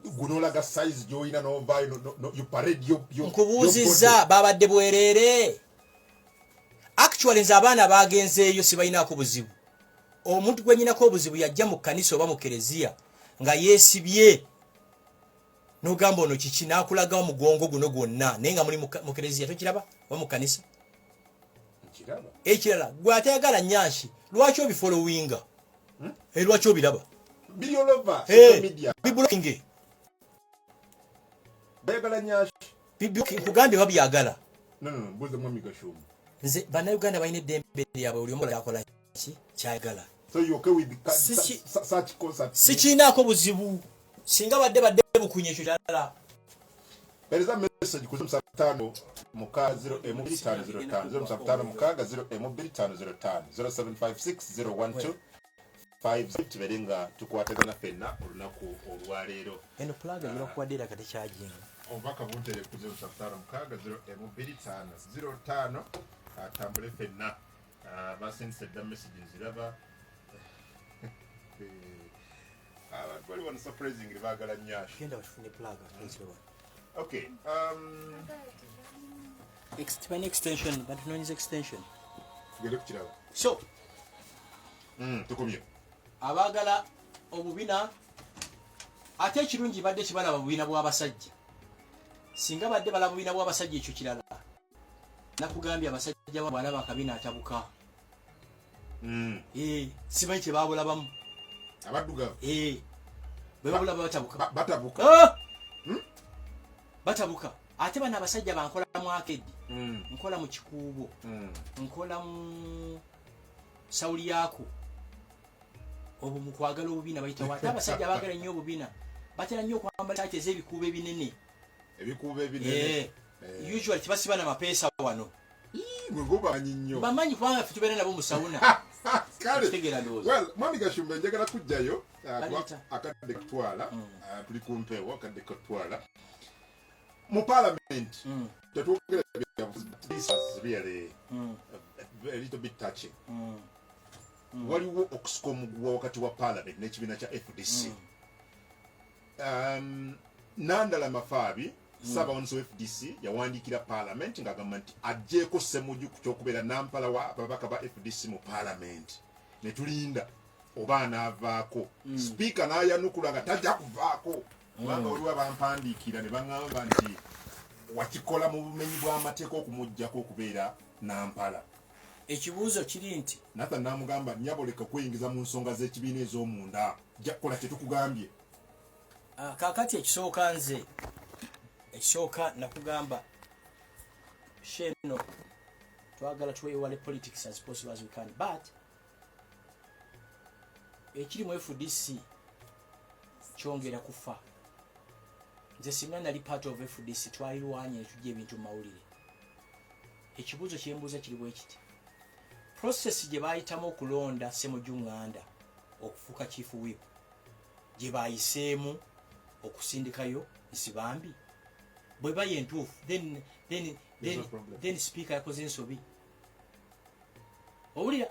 gunolaga size joina no vai no you parade yo nkubuuziza babadde bwerere actually nze abaana bagenzeeyo sibalinaako buzibu omuntu gwenyinako obuzibu yajja mu kkanisa oba mu kereziya nga yeesibye n'ogamba ono kiki n'akulaga omugongo guno gwonna naye nga muli mu kereziya tokiraba oba mu kkanisa ekirala gwe atayagala nyanshi lwaki obifolowinga lwaki obiraba biblokinge nkugambye babyagala nze bannayuganda balina eddembe lyabwe buli omu yakola ki kyayagala sikiinaako buzibu singa badde bukunya ekyo kyalala pereza message ku 5 muka 0 M2505 075 mukaga 0 M2505 0756 012 5 tuberenga tukwatagana fenna olunaku olwaleero eno plaga yokwadira kati charging obaka buntere ku 07602505 atambule fenna basense da messages laba abantu bali wana surprising libagala nyasho kenda bafune plaga okay extension but no is extension tugere ku kirabo so tukomye abagala obubina ate ekirungi badde kibala obubina bw'abasajja singa badde balaba obubina bw'abasajja ekyo kirala nakugambye abasajja balaba akabina atabuka simanyi kye babulabamu abaddugavu bwe babulaba batabuka batabuka ate bano abasajja bankola mu akedi nkola mu kikuubo nkola mu sawuli yaako obu mukwagala obubina bayitawo ate abasajja abagala nnyo obubina batera nnyo okwambala saati ez'ebikuubo ebinene usually tebasiba na mapeesa wano mwegobanyi nnyo bamanyi kubanga ffe tubeera nabo mu sawuna kale mwami Gashumba njagala kujjayo akadde katwala tuli ku mpewo akadde katwala mu parliament tetwogera this is really a little bit touching waliwo okusika omuguwa wakati wa parliament n'ekibiina kya FDC Nandala Mafaabi Ssaabawonso wa FDC yawandiikira parliament ng'agamba nti ajjeeko Ssemujju ku ky'okubeera nampala wa ababaka ba FDC mu parliament ne tulinda oba anaavaako sipiika n'ayanukula nga tajja kuvaako kubanga waliwo abampandiikira ne baŋŋamba nti wakikola mu bumenyi bw'amateeka okumuggyako okubeera nampala. Ekibuuzo kiri nti Nathan namugamba nyaboleka kweyingiza mu nsonga z'ekibiina ez'omunda jjakola kye tukugambye. Kakati ekisooka nze ekisooka nakugamba sheno twagala twewale politics as possible as we can, but ekiri mu FDC kyongera kufa. Nze singa nali part of FDC twalirwanye tujja ebintu mu mawulire. Ekibuuzo kyembuuza kiri bwe kiti process gye bayitamu okulonda Ssemujju Nganda okufuuka chief whip gye bayiseemu okusindikayo Nsibambi bwe baye entuufu then speaker yakoze ensobi owulira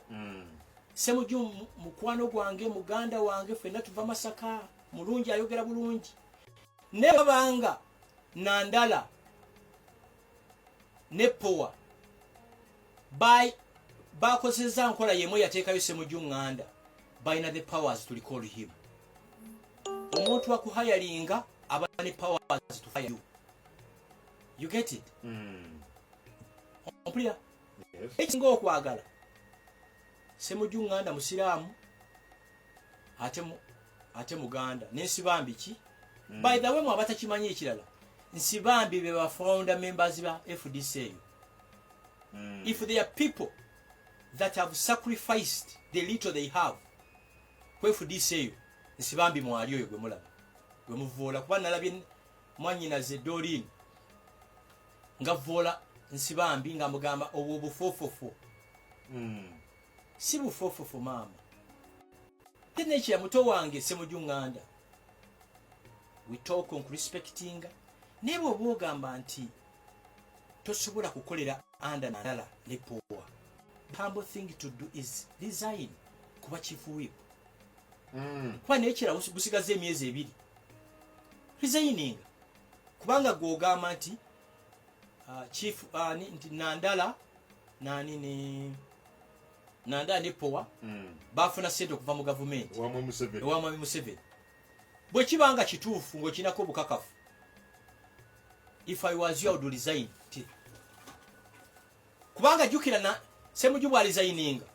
Ssemujju mukwano gwange muganda wange ffenna tuva Masaka mulungi ayogera bulungi ne babanga Nandala ne Power bakozesa nkola yemwe yateekayo Ssemujju Nganda balina the powers to recall him. Omuntu akuhayalinga aba ne powers to fire you. You get it? Ompulira? Yes. Ekinga okwagala Ssemujju Nganda musiraamu ate muganda n'Ensibambi ki? By the way mu abatakimanyi ekirala Nsibambi be ba founder members ba FDC eyo. If there are people that have sacrificed the little they have kwe FDC eyo Nsibambi mwali oyo gwe mulaba gwe muvoola kuba nalabye mwanyina ze Doreen nga voola Nsibambi nga mugamba obwo bufofofo si bufofofo maama tenechi ya muto wange Ssemujju Nganda we talk on respecting nebo bogamba nti tosobola kukolera under Nandala ne Power. The humble thing to do is resign kuba chief whip. Kwa nekira busigaze emyezi ebiri. Resigning. Kubanga gogamba nti chief nti Nandala Nandala ne Power bafuna sente okuva mu government. Wamwa Museveni. Bwe kibanga kituufu ng'okinako bukakafu. If I was you, I would resign. Kubanga jukira na Ssemujju bwa resigninga.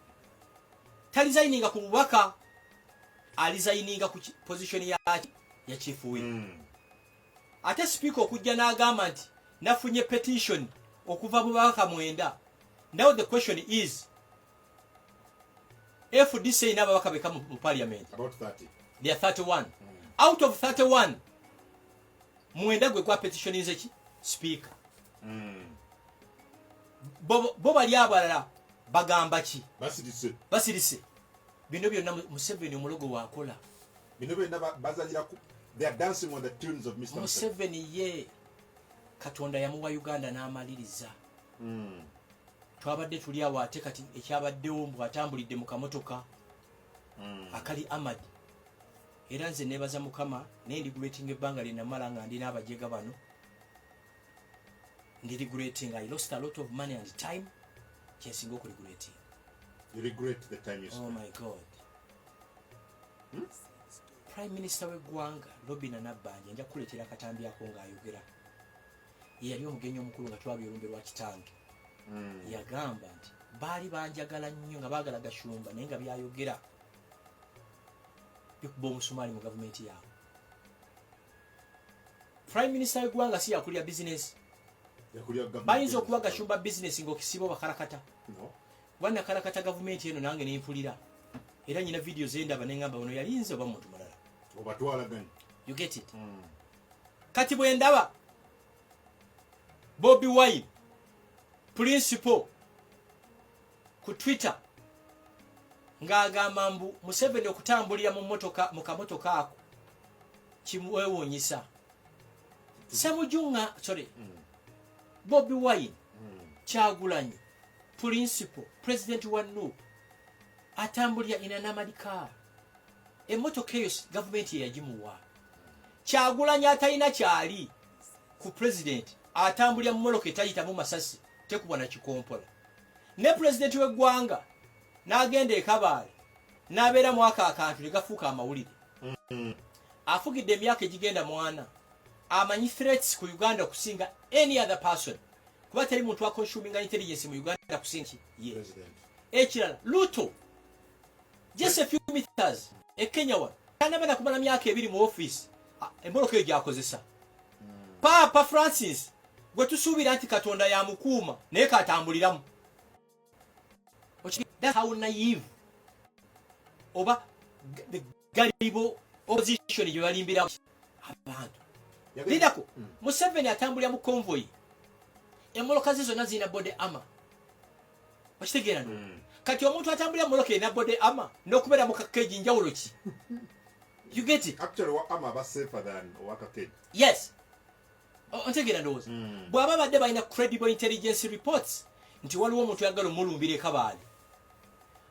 Ta resigninga ku bubaka, resigninga ku position ya chief whip. Ate speaker okujja n'agamba nti nafunye petition okuva mu bubaka 9. Now the question is FDC n'ababaka beka mu parliament. About 30. They are 31. Out of 31, 9 gwe kwa petition nze speaker. Bo bali abalala bagamba ki? Basirise. bino byonna Museveni omulogo wakola. Bino byonna bazanyira ku, they are dancing on the tunes of Mr. Museveni ye Katonda yamuwa Uganda n'amaliriza. Twabadde tuli awo ate kati ekyabaddewo mbu atambulidde mu kamotoka akali Ahmad. Era nze nebaza Mukama ne ndigulating ebbanga lyennamala nga ndina abajega bano. Ndirigulating, I lost a lot of money and time. Kyensinga okuregulating. You regret the time you spent. Oh my God. Prime Minister w'eggwanga Robina Nabbanja nja kuleetera akatambi ako ng'ayogera. Yali omugenyi omukulu nga twabye olumbe lwa kitange. Yagamba nti baali banjagala nnyo nga baagala Gashumba naye nga byayogera bikuba omusumaali mu gavumenti yaabwe. Prime Minister w'eggwanga si yakulya business. Bayinza okuwa Gashumba business ng'okisiba bakarakata. Wana karakata gavumenti eno nange nempulira. Era nyina video zendaba nengamba ono yalinze oba muntu mulala. Obatwala gani? You get it? Kati bwe ndaba Bobby Wine principal ku Twitter ng'agamba mbu Museveni okutambulira mu kamotoka ako kimwewuunyisa. Samujunga, sorry, Bobby Wine Kyagulanyi principal president wa NUP atambulira in an armored car. Emotoka eyo government yagimuwa. Kyagulanyi atalina kyali ku president atambulira mu moloka etayitamu masasi tekubwa na kikompola. Ne president w'eggwanga n'agenda e Kabale n'abeera mwaka akantu legafuuka amawulire. Afugidde emyaka egigenda mwana. Amanyi threats ku Uganda kusinga any other person. Kuba teri muntu consuming intelligence mu Uganda kusinga ye. President. Ekirala Luto. Just a few meters. Kenya wa. Kanabana kumala myaka 2 mu office. Emboloka ejo akozesa. Papa Francis gwe tusuubira nti Katonda ya mukuuma naye katambuliramu. That's how naive oba galibo opposition you balimbira abantu. Lidako Museveni atambulira mu convoy. Emboloka ze zonna zina bode ama. Okitegeera kati omuntu atambulira mu moloka ina bode ama n'okubeera mu kakeji njawulo ki? You get it? Actually, what am I safer than Wakake? Yes. Ontegeera ndowooza. Bw'aba badde balina credible intelligence reports nti waliwo omuntu yagala omulumbira e Kabale.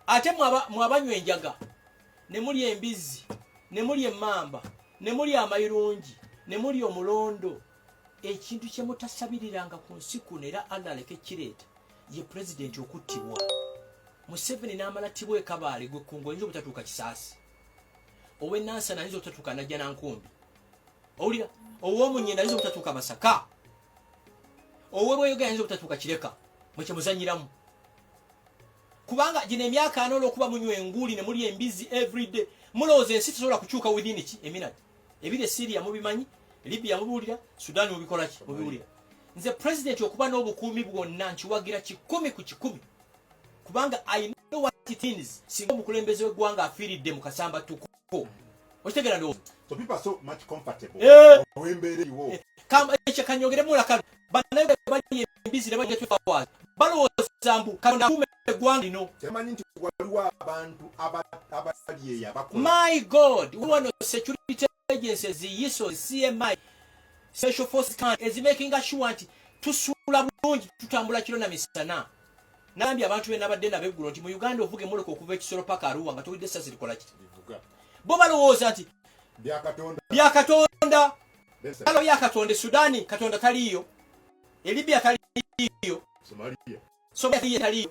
Ate mwabanywa enjaga, ne muli embizi, ne muli emmamba, ne muli amayirungi, ne muli omulondo. Ekintu kye mutasabiriranga ku nsi kuno era Allah aleke kireeta ye president okuttibwa. Museveni n'amala ttibwa e Kabale gwe kungo njo butatuuka kisaasi. Owe Nansa nalizo butatuuka najja nankumbi. Owulira ow'omunyenda nalizo butatuuka Masaka. Owe Bweyoga nalizo butatuuka Kireka mwe kye muzanyiramu. Kubanga gino emyaka ano olw'okuba munywa enguli ne muli embizi everyday mulowooza ensi tesobola kukyuka within ki eminati. Ebiri Syria mubimanyi, Libya mubiwulira, Sudan mubikola ki mubiwulira. Nze president okuba n'obukuumi bwonna nkiwagira 10 ku 10. Kubanga I know what it means. Singa omukulembeze w'eggwanga afiiridde mu kasamba tuko. Okitegeera ndo. So people are so much comfortable. Wembere iwo. Kama ekakanyogere mula kano. Banayo bali embizi ne bajja tufawa. Balowooza mbu Katonda akuume eggwanga lino. Temanyi nti waliwo abantu abali abakola. My God, one of security agencies, YISO, CMI, Special Forces is making sure nti tusula bulungi tutambula kiro na misana. Nambye abantu bena badde nabeggulo nti mu Uganda ovuge moloka okuva ekisoro paka Arua nga towulidde sasi likola ki. Bo balowooza nti bya Katonda. Kalo ya Katonda Sudani Katonda taliyo. Libya taliyo. Somalia taliyo.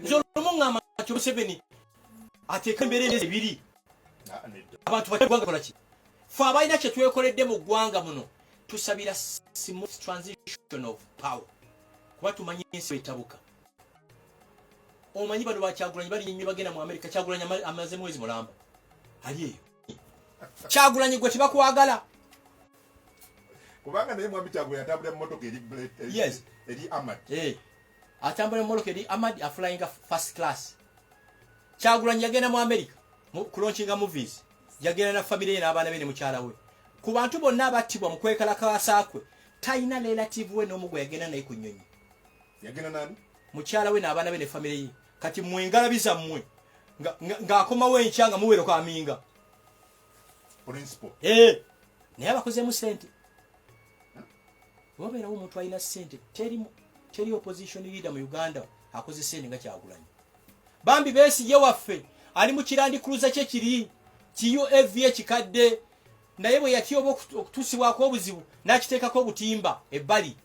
Zolumunga amacho Museveni ateka embere ezibiri. Abantu bategwanga kola ki. Fa abayina kye twekoledde mu ggwanga muno. Tusabira smooth transition of power. Kuba tumanyi ensi etabuka. Omanyi bano Kyagulanyi bali nnyo bagenda mu America. Kyagulanyi amaze mwezi mulamba. Ali eyo. Kyagulanyi gwe tibakwagala. Kubanga naye mwami Kyagulanyi atambulira mu motoka eri Ahmad. Atambulira mu motoka eri Ahmad aflying first class. Kyagulanyi yagenda mu America ku launchinga movies. Yagenda na family ye n'abaana be ne mukyala we. Ku bantu bonna abattibwa mu kwekalakasa kwe talina relative we n'omu gwe yagenda naye ku nnyonyi. Yagenda nani? Mukyala we n'abaana be ne family ye. kati mwengalabiza mmwe ng'akomawo enkya nga muwero kaminga principle naye abakozemu sente wabeerawo omuntu alina sente teri opposition leader mu Uganda akoze sente nga Kyagulanyi bambi Besigye waffe ali mu kirandikuluza kye kiri QAV ekikadde naye bwe yatyoba okutusibwako obuzibu n'akiteekako obutimba ebbali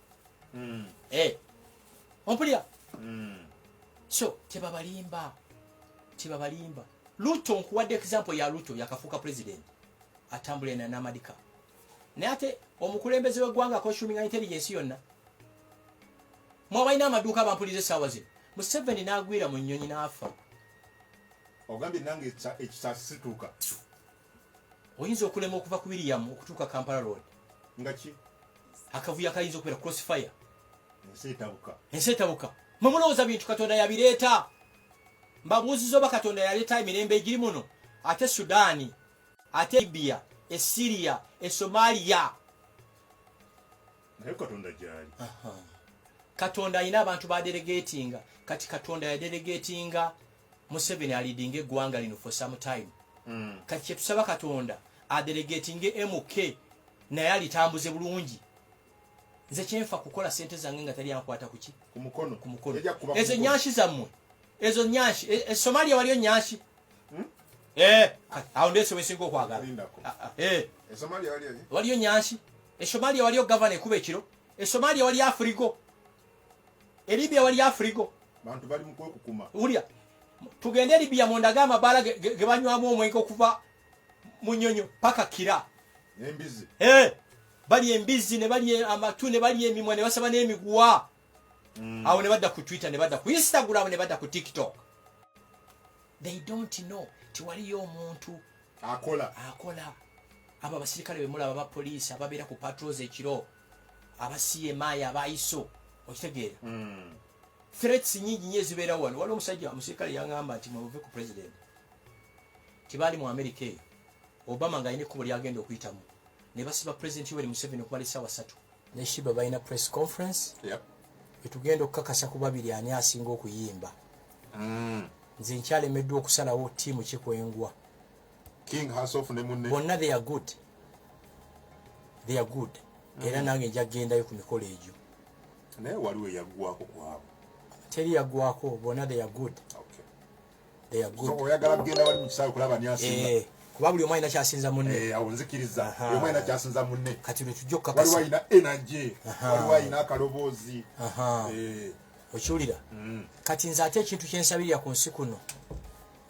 ompulira so tebabalimba Ruto nkuwadde example ya Ruto yakafuuka president atambula na namadika naye ate omukulembeze w'eggwanga consuming intelligence yonna mwabalina amaduuka abampulize essaawa zino Museveni n'agwira mu nnyonyi n'afa ogambye nange ekisasituuka oyinza okulema okuva ku William okutuuka Kampala Road nga ki akavuyo akayinza okubeera crossfire ensi etabuka mumulowooza bintu Katonda yabireeta mbabuuziza oba Katonda yaleeta emirembe egiri muno ate Sudaani ate Libya Syria Somalia naye Katonda gyali Katonda alina abantu badelegatinga kati Katonda yadelegatinga Museveni alidinga eggwanga lino for some time kati kyetusaba Katonda adelegatinge MK naye alitambuze bulungi nze kyenfa kukola sente zange nga tali yankwata kuki ku mukono ezo nyanshi zammwe ezo nyanshi Somalia waliyo nyanshi awo ndeso wesinga okwagala Somalia waliyo nyanshi Somalia waliyo governor ekuba ekiro Somalia waliyo Afrigo Libya waliyo Afrigo bantu bali mu kwekukuma ulya tugende Libya mondaga amabala ge banywamu omwenge okuva mu nnyonyo paka kira embizi bali embizi ne bali amatu ne bali emimwa ne basaba n'emiguwa awo ne badda ku Twitter ne badda ku Instagram ne badda ku TikTok they don't know tiwaliyo omuntu akola abo abasirikale bemulaba aba police ababeera ku patrols ekiro aba CMI aba ISO okitegeera threats nyingi nnyo ezibeera wano waliwo omusajja omusirikale yangamba nti muve ku president tibali mu America eyo Obama nga alina ekkubo lyagenda okuyitamu ne basiba president Yoweri Museveni okumala essaawa 3 ne Shiba balina press conference etugenda okukakasa ku babiri ani asinga okuyimba nze nkyalemeddwa okusalawo ttiimu kikwengwa King Hasof ne munne bonna they are good era nange nja gendayo ku mikolo egyo naye waliwo yaggwako kwabo teri yaggwako bonna they are good so oyagala kugenda wali mu kisaawe kulaba ni asinga kuba buli omu alina kyasinza munne awo nzikiriza buli omu alina kyasinza munne kati lwe tujja okukakasa waliwo alina energy waliwo alina akaloboozi okiwulira kati nze ate ekintu kyensabirira ku nsi kuno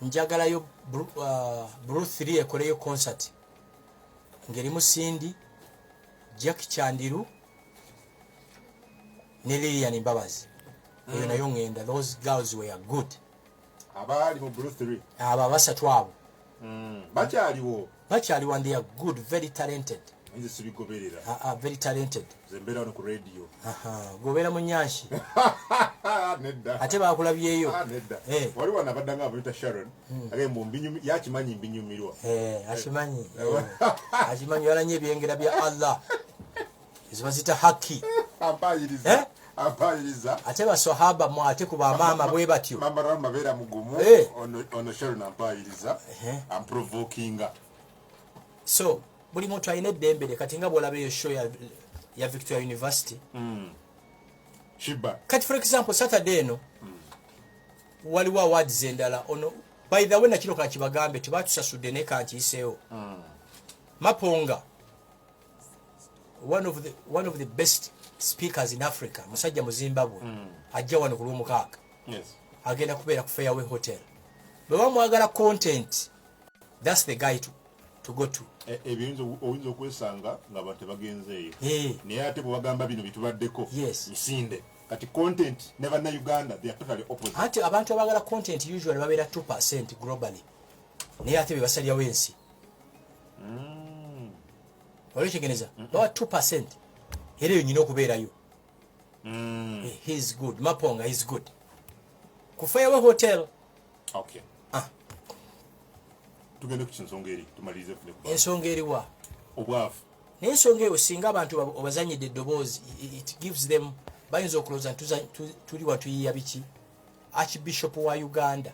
njagalayo Bruce Lee ekoleyo concert ngerimu Cindy Jack Chandiru ne Lilian Mbabazi eyo nayo ngenda those girls were good abali mu Bruce Lee aba basatu abo bakyaliwo and they are good very talented nze sibigoberera very talented zembera no ku radio gobera mu nyanshi nedda ate bakulabyeyo nedda wali wana badanga abita Sharon agembo mbinyu yakimanyi mbinyumirwa akimanyi walanye ebyengera bya Allah ezibazita haki ampayiriza ate baswahaba mu ate kuba mama bwe batyo mama rama bera mugumu ono Sharon ampayiriza am provoking so buli muntu alina eddembe kati nga bw'olaba eyo show ya Victoria University Shiba kati for example Saturday eno waliwo awards endala ono by the way nakino kala kibagambe tibatusasudde ne kankiiseewo Maponga one of the best speakers in Africa musajja mu Zimbabwe ajja wano ku Lwomukaaga agenda kubeera ku Fairway Hotel bwe bamwagala content that's the guy to go to ebinzo oyinza okwesanga nga bate bagenzeeyo naye ate bwe bagamba bino bitubaddeko misinde kati content never na Uganda they are totally opposite ate abantu abagala content usually babeera 2% globally naye ate be basalyawo ensi olekyegeneza bawa 2% era eyo nyina okubeerayo he is good Maponga is good ku Fairway Hotel tugende ku kinsonga eri tumalirize fune ku ensonga eriwa obwavu naye ensonga eyo singa abantu obazanyidde eddoboozi it gives them bayinza okulowooza tuli watuyiya biki Archbishop wa Uganda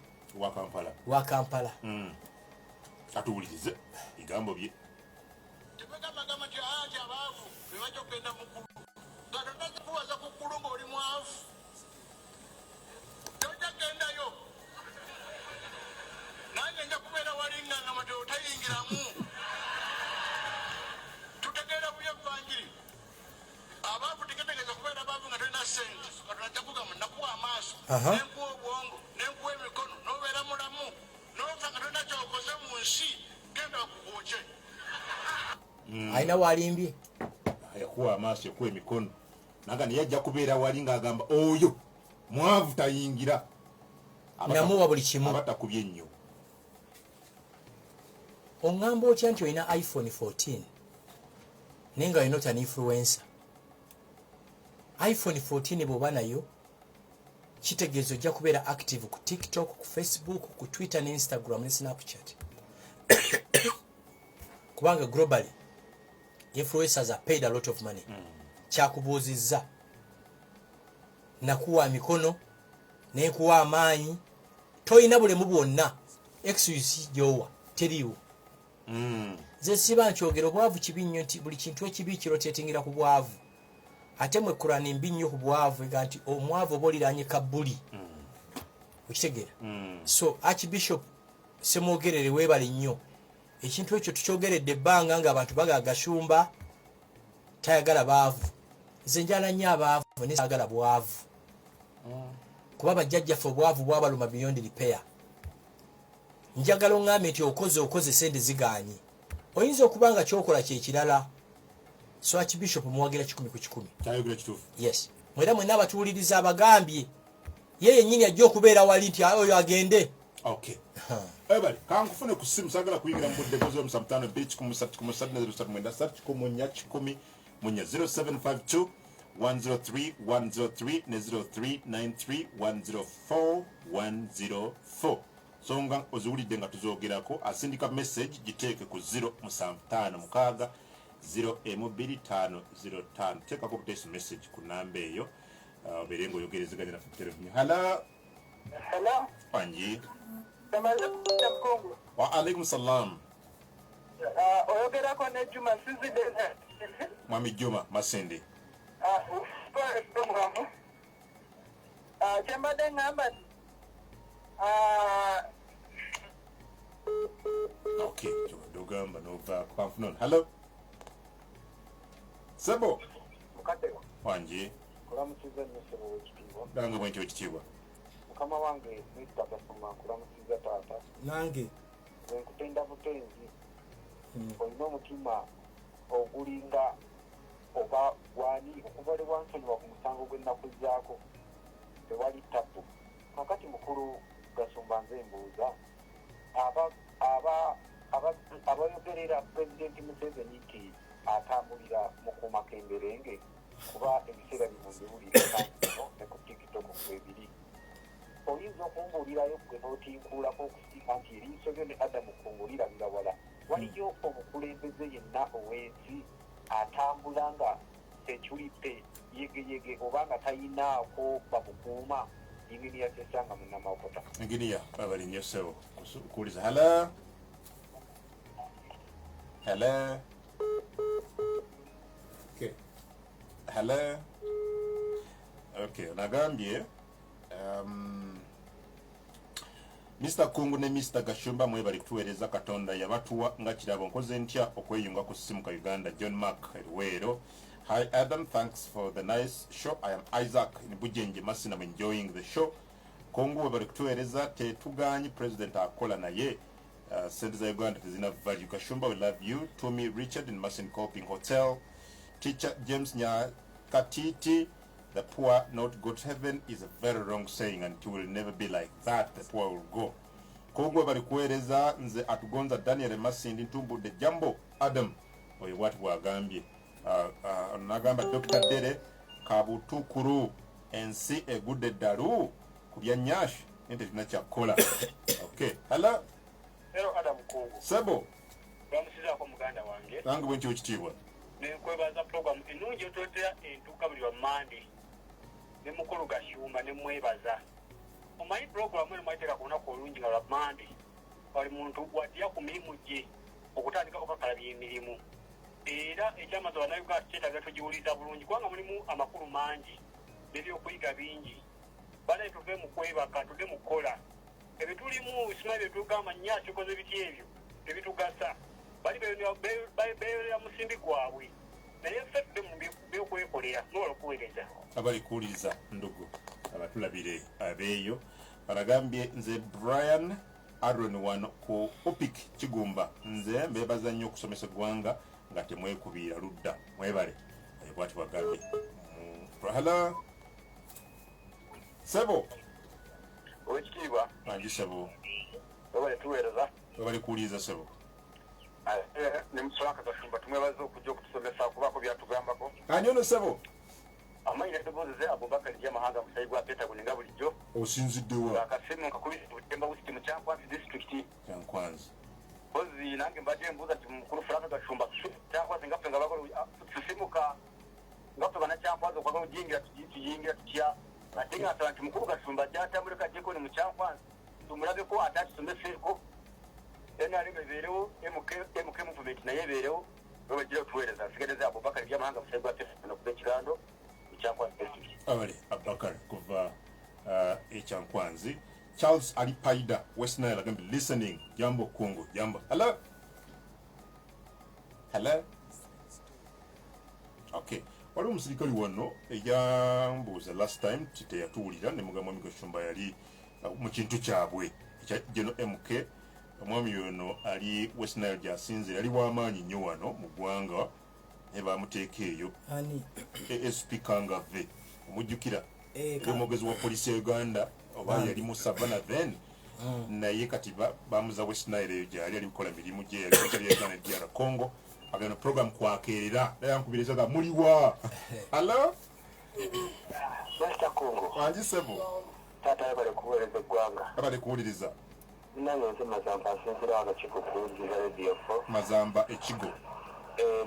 wa Kampala atuwulirize bigambo bye aina walimbye yakuwa amaaso yakuwa emikono naga neyajja kubeera wali ng'agamba oyo mwavu tayingira namuwa buli kimu abatakubye ennyo. oŋŋamba otya nti olina iPhone 14 naye nga you're not an influencer? iPhone 14 bw'oba nayo kitegeeza ojja kubeera active ku TikTok, ku Facebook, ku Twitter ne Instagram ne Snapchat. Kubanga globally influencers are paid a lot of money. Kyakubuuzizza nakuwa mikono nekuwa amaanyi toyina bulemu bwonna excuse gyowa teriiwo. Nze siba nkyogera obwavu kibi nnyo nti buli kintu ekibi kirotetingira ku bwavu ate mwe Kurani mbi nnyo ku bwavu ega nti omwavu oba oliranye kabbuli okitegeera. So Archbishop semwogerere weebale nnyo ekintu ekyo tukyogeredde ebbanga ng'abantu baga Gashumba tayagala baavu. Nze njala nnyo abaavu ne saagala bwavu kuba bajjajjaffe obwavu bwabaluma beyond repair. Njagala oŋŋambe nti okoze sente zigaanye oyinza okuba nga kyokola kyekirala. So Archbishop muwagira 10 ku 10 kyayogera kituufu. Yes, mwera mwenna abatuwuliriza abagambye ye yennyini ajja okubeera wali nti oyo agende. Okay. Ebali kankufune ku simu sagala kuyingira mu budde bozo musamtano beach ku 0752 103 103 ne 0393 104 104. Songa oziwulidde nga tuzoogerako asindika message giteeke ku 075 02505. Teekako text message ku namba eyo obeere ng'oyogerezeganya na telefoni. Hello. Wanji. Wa alaikum salam. Oyogerako ne Juma Sizide. Mwami Juma Masende. Chembade ngamba. Okay, dogamba nova kwa afternoon. Hello. Sebo. Mukatego. Wanji. Kulamukiza nnyo w'ekitiibwa. Nange bwentyo w'ekitiibwa. Mukama wange Mr. Gashumba nkulamukiza taata. Nange. Nkutenda butenzi. Olina omutima ogulinga oba wani okubalibwa nsonyiwa ku musango gw'ennaku zaako. Tewali tapu. Kakati mukulu Gashumba nze mbuuza. Abayogerera Pulezidenti Museveni nti atambulira mu kumakenderenge kuba ebiseera bino mbiwulira ne ku TikTok kwebiri. Oyinza okumbuulirayo gwe n'otinkuulako okusinga nti eriiso lyo ne Adamu kungulira birawala. Waliyo omukulembeze yenna ow'ensi atambula nga ekyulippe yegeyege oba nga tayinaako bamukuuma inginiya Kyesanga Munnamakota. Inginiya babali nnyo ssebo kukuuliza. Hello. Hello. Okay. Hello. Okay, nagambye Mr. Kungu ne Mr. Gashumba mwe bali kutuweereza Katonda yabatuwa nga kirabo nkoze ntya okweyunga ku simu ka Uganda. John Mark Elwero. Hi Adam, thanks for the nice show. I am Isaac in Bujenje Masina. I'm enjoying the show. Kongo bali kutuweereza tetuganyi president akola naye sente za Uganda tezina value. Gashumba, we love you. Tommy Richard in Masin Coping Hotel. Teacher James Nyakatiti, the poor not go to heaven is a very wrong saying and it will never be like that. The poor will go. Kongo bali kuweereza nze atugonza Daniel Masindi ntumbudde Jambo Adam oyo watu bwagambye. Nagamba Dr. Dere kabutukuru ensi egudde ddalu kulya nyash nente tunakyakola. Okay. Hello. Hello Adam Kungu. Sebo. Bamusizaako muganda wange. Nange bwentyo ekitiibwa. Nenkwebaza program ennungi ototera entuuka buli wa Monday. Ne mukulu Gashumba ne mwebaza. omanyi program eno mwaiteka ku lunaku olungi nga lwa Monday buli muntu wadya ku mirimu gye okutandika okukalabya emirimu era ekyamaze bannayuganda kyetaaga tugiwuliza bulungi kubanga mulimu amakulu mangi n'ebyokuyiga bingi banaye tuve mu kwebaka tuve mu kukola ebitulimu simanyi byetugamba nnyo kikoze biti ebyo ebitugasa bali beerera musimbi gwabwe naye ffe tuve mu byokwekolera nobola okuweereza abali kuwuliriza ndugu abatulabire abeeyo baragambye nze Brian Aaron wano ku Opik Kigumba nze mbebaza nnyo okusomesa eggwanga nga temwekubiira ludda mwebale bwati bagambye hala Sebo owekitiibwa manji Sebo webale tuweereza webali kuwuliriza Sebo ne Muswaka Gashumba tumwebaza okujja okutusomesa kubaako byatugambako ani ono Sebo amanyi netugozeze Abubakar Jamahanga musayi gwa Pentagon nga bulijjo osinziddewa akasimu nkakubisa Butemba West mu Kyankwanzi district Kyankwanzi kozi nange mbadde mbuuza nti mukulu Frank Gashumba Kyankwanzi nga ffe nga bakola tusimuka nga ffe bannakyankwanzi okwagala tuyingira tutya ate nga nsaba nti mukulu Gashumba gyatambuleka ajjeko ne mu Kyankwanzi tumulabeko ate atusomeseeko NRM ebeerewo MK movement naye ebeerewo webagira otuweereza nsigadde Abubakar Jamahanga musayi gwa Pentagon okuba ekigambo abali Abubakar kuva Ekyankwanzi Charles Alipaida West Nile agambye listening jambo kungu jambo hello okay waliwo omusirikali wano eyambuuza last time titeyatuwulira ne mugamba mwami Gashumba yali mu kintu kyabwe ekya Geno MK omwami ono ali West Nile gyasinzira ali w'amaanyi nnyo wano mu ggwanga ne bamuteeka eyo SP Kangave omujjukira omwogezi wa polisi ya Uganda oba yali mu Savannah then naye kati bamuza West Nile eyo gyali ali kukola mirimu gye yali kutali Uganda DR Congo agenda program kwakeerera naye ankubirizaga muliwa hello Mr. Congo wanji Sebo taata bali kuweereza eggwanga abali kuwuliriza nange nze Mazamba asinzira wakakiiko kuwuliriza Radio 4 Mazamba ekigo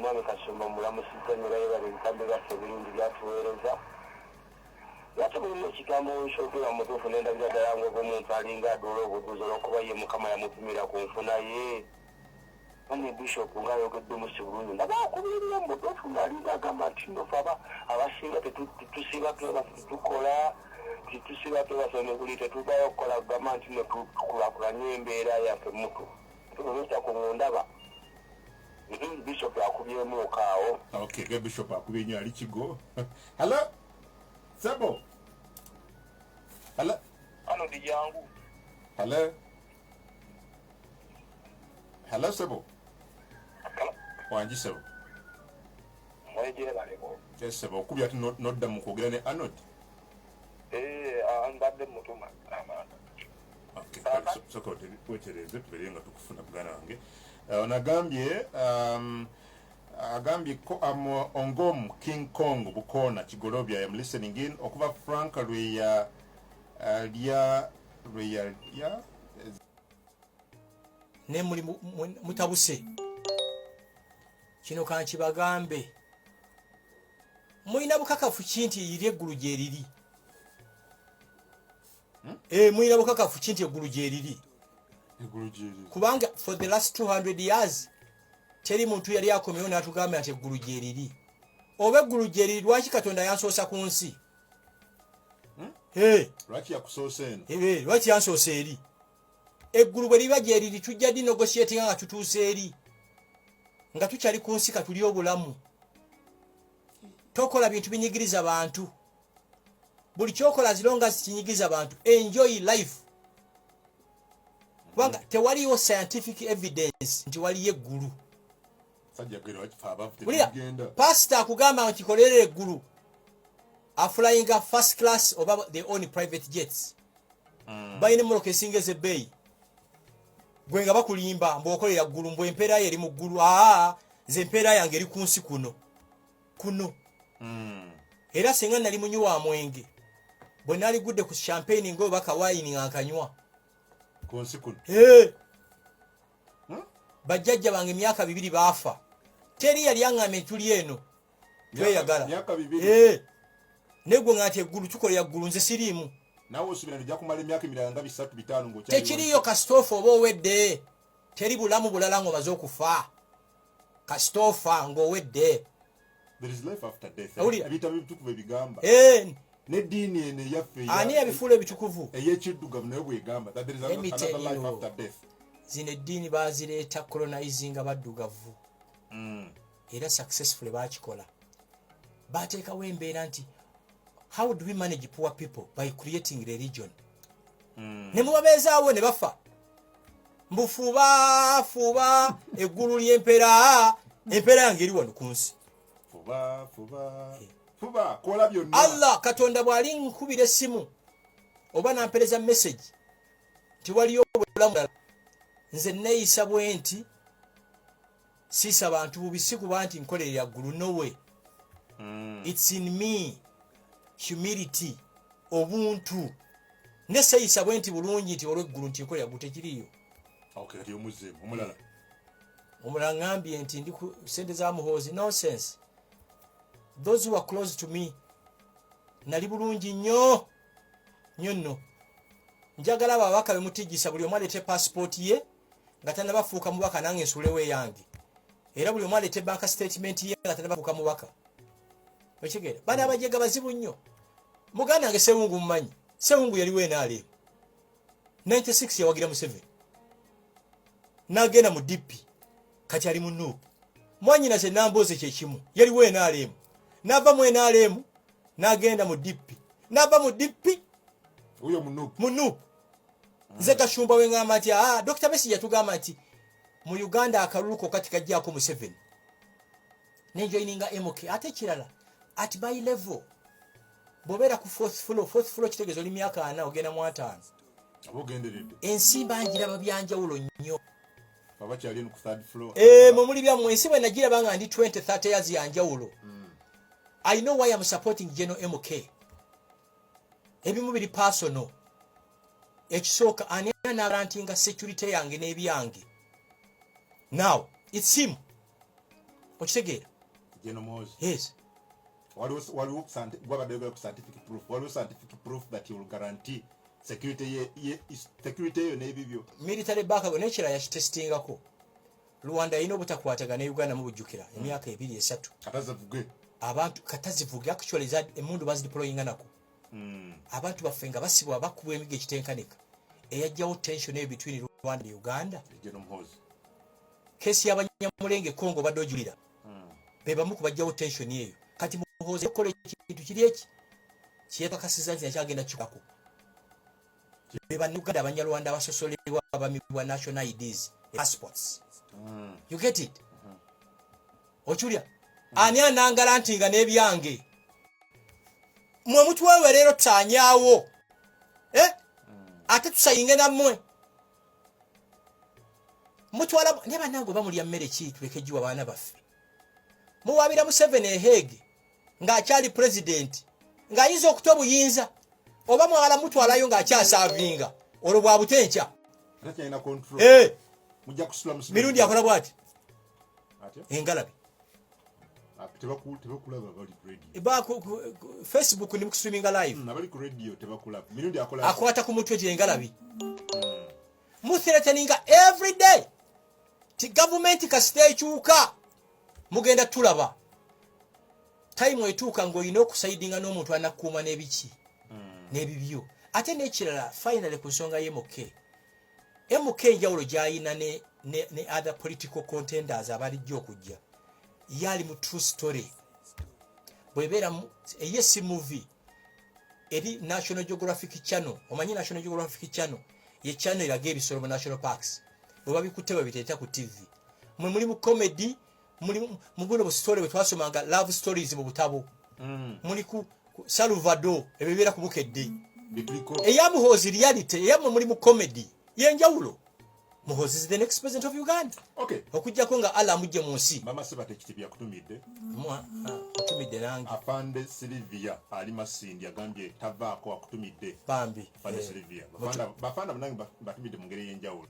mwami Gashumba mulamusizza nnyo naye bali ebitambi byaffe ebirungi byatuweereza ate mulimu ekigambo kyogera mutuufu n'endabira ddala ng'omuntu alinga aduula obuduuzi olw'okuba ye Mukama yamupimira ku nfuna ye Mani Bishop nga ayogedde mu Ssegirinya ndaba akubirira mutuufu ng'alinga agamba nti nno ffe abasinga tetusinga tukola tetusinga twebasome buli tetugayo okukola kugamba nti nno tukulaakulanye embeera yaffe mutu tunomesa ku ngundaba Bishop akubyemu okaawo okay ge Bishop akubye nnyo ali kigo hello Sebo hello ano dijangu hello Sebo wanji Sebo mwejere baleko yes Sebo okubye ati nodda mu kwogera ne Arnold mbadde mutuma amanda okay soko wetereze tubeere nga tukufuna bugana wange onagambye agambye ko Ongom King Kong Bukona Kigolobya am listening in okuva Frank Lweya ne muli mutabuse kino kankibagambe mulina bukakafu kinti iri eggulu gye riri mulina bukakafu kinti eggulu gye riri kubanga for the last 200 years teri muntu yali akomyewo n'atugamba nti eggulu gye riri oba eggulu gye riri lwaki Katonda yansoosa ku nsi lwaki yakusoosa eno lwaki yansoosa eri eggulu bwe liba gye riri tujja ddi negotiatinga nga tutuuse eri nga tukyali ku nsi katuli obulamu tokola bintu binyigiriza bantu buli kyokola zilonga zikinyigiriza bantu enjoy life kubanga tewaliyo scientific evidence nti waliyo eggulu pastor akugamba nti kolera eggulu aflyinga first class oba their own private jets bayina emmoloka esingeze ebbeeyi gwe nga bakulimba mbwokolera ggulu mbwe empeera ye eri mu ggulu nze empeera yange eri ku nsi kuno era singa nali munyi wa mwenge bwe nali gudde ku champagne ngo baka wine nga nkanywa ku nsi kuno bajjajja bange emyaka 2 baafa teri yali aŋŋamye tuli eno tweyagala negwe ngati eggulu tukolera ggulu nze siriimu nawe osubira nja kumala emyaka emirala nga 3-5 ngo tekiriyo kasitofa oba owedde teri bulamu bulala ngo baze okufa kasitofa ng'owedde there is life after death Awulira. ebitabo ebitukuvu ebigamba n'eddiini eno eyaffe ani yabifuula ebitukuvu ey'ekiddugavu nayo bwegamba that there is another life after death. zino eddiini bazireeta colonizinga baddugavu era successfully bakikola bateekawo embeera nti how do we manage poor people by creating religion ne mubabeezaawo ne bafa mbufuba eggulu ly'empeera yange eri wano ku nsi fuba kola byonna allah katonda bw'ali nkubira essimu oba nampereza message nti waliyo obulamu bulala nze neeyisa bwe nti siisa bantu bubi si kuba nti nkolerera ggulu nowe it's in me humility obuntu neseeyisa bwe nti bulungi nti olw'eggulu nti nkolera ggulu tekiriyo kati omuzeemu omulala ngambye nti ndi ku sente za muhoozi nonsense those who are close to me nali bulungi nnyo nno njagala ababaka bemutijjisa buli omu aleete passport ye nga tannabafuuka mubaka nange nsuulewo eyange era buli omu aleete bank statement ye nga tannabafuuka mubaka okitegeera bana abajega bazibu nnyo muganda wange Sewungu mumanyi Sewungu yaliwo enaaleemu 96 yawagira Museveni n'agenda mu DP kati ali mu Nuupu mwanyina ze nambooze kyekimu yaliwo enaaleemu n'ava mu enaaleemu n'agenda mu DP n'ava mu DP huyo mu Nuupu nze Gashumba we ngamba nti Dr. Messi yatugamba nti mu Uganda akaluluko kati kajjaako Museveni nenjoyininga MK ate kirala at by level bobera ku fourth floor kitegezo oli myaka 4 ogenda mu 5 abogenderedde ensimba njiraba byanjawulo nnyo baba kyali ku third floor mu muli bya mu ensimba najiraba nga ndi 20-30 years yanjawulo I know why I'm supporting General MK ebimu biri personal ekisooka ani anarantinga security yange n'ebyange now it's him okitegeera General Mozi yes waliwo scientific proof that he will guarantee security yo n'ebibyo military backup nekira yakitestingako Rwanda yino obutakwatagana ne Uganda mu bujjukira emyaka 2-3 katazivuge abantu katazivuge actually za emundu bazideployinga nako abantu bafenga basibwa bakubwa emige ekitenkanika eyajjawo tension between Rwanda and Uganda General Mozi kesi y'abanyamulenge Kongo badojulira beba muku bajjawo tension eyo kati muhoze kole kintu kiri eki kyepakasiza nti kyagenda kikako beba Uganda abanyarwanda basosolerwa abamibwa national IDs passports you get it ochulia ani anangala ntinga n'ebyange mwe mutwewe lero tanyawo ate tusayinge nammwe mutwala ne banango bamulya mmere ki tuleke jiwa baana baffe muwabira Museveni ehege ng'akyali president ng'ayinza okuta obuyinza oba mwala mutwalayo ng'akyasavinga olwo bwa butenca takyalina control mujja kusula Museveni mirundi akola bwati ate engalabi tebakulaba bali ku radio ba Facebook ni mukustreaminga live nabali ku radio tebakulaba mirundi akola akwata ku mutwe gye engalabi muthreateninga every day ti government kasite ekyuka mugenda tulaba time etuuka ng'olina okusaidinga n'omuntu anakuuma n'ebiki n'ebibyo ate n'ekirala finally ku nsonga MK enjawulo gy'ayina ne other political contenders abalijja okujja yali mu true story bwebeera eyesi movie eri National Geographic Channel omanyi National Geographic Channel ye channel eraga ebisolo mu national parks bwe babikutte babiteeta ku TV mwe muli mu comedy mu buno story bwe twasomanga love stories mu butabo muli ku Salvador ebibeera ku bukedde eyamuhoozi reality eyamwe muli mu comedy yenjawulo muhoozi is the next president of Uganda okujjako nga Allah amujje mu nsi mama Sebate ekitiibwa yakutumidde akutumidde nange afande Sylvia ali Masindi agambye tavaako akutumidde bambi afande Sylvia bafanda banange batumidde mu ngeri y'enjawulo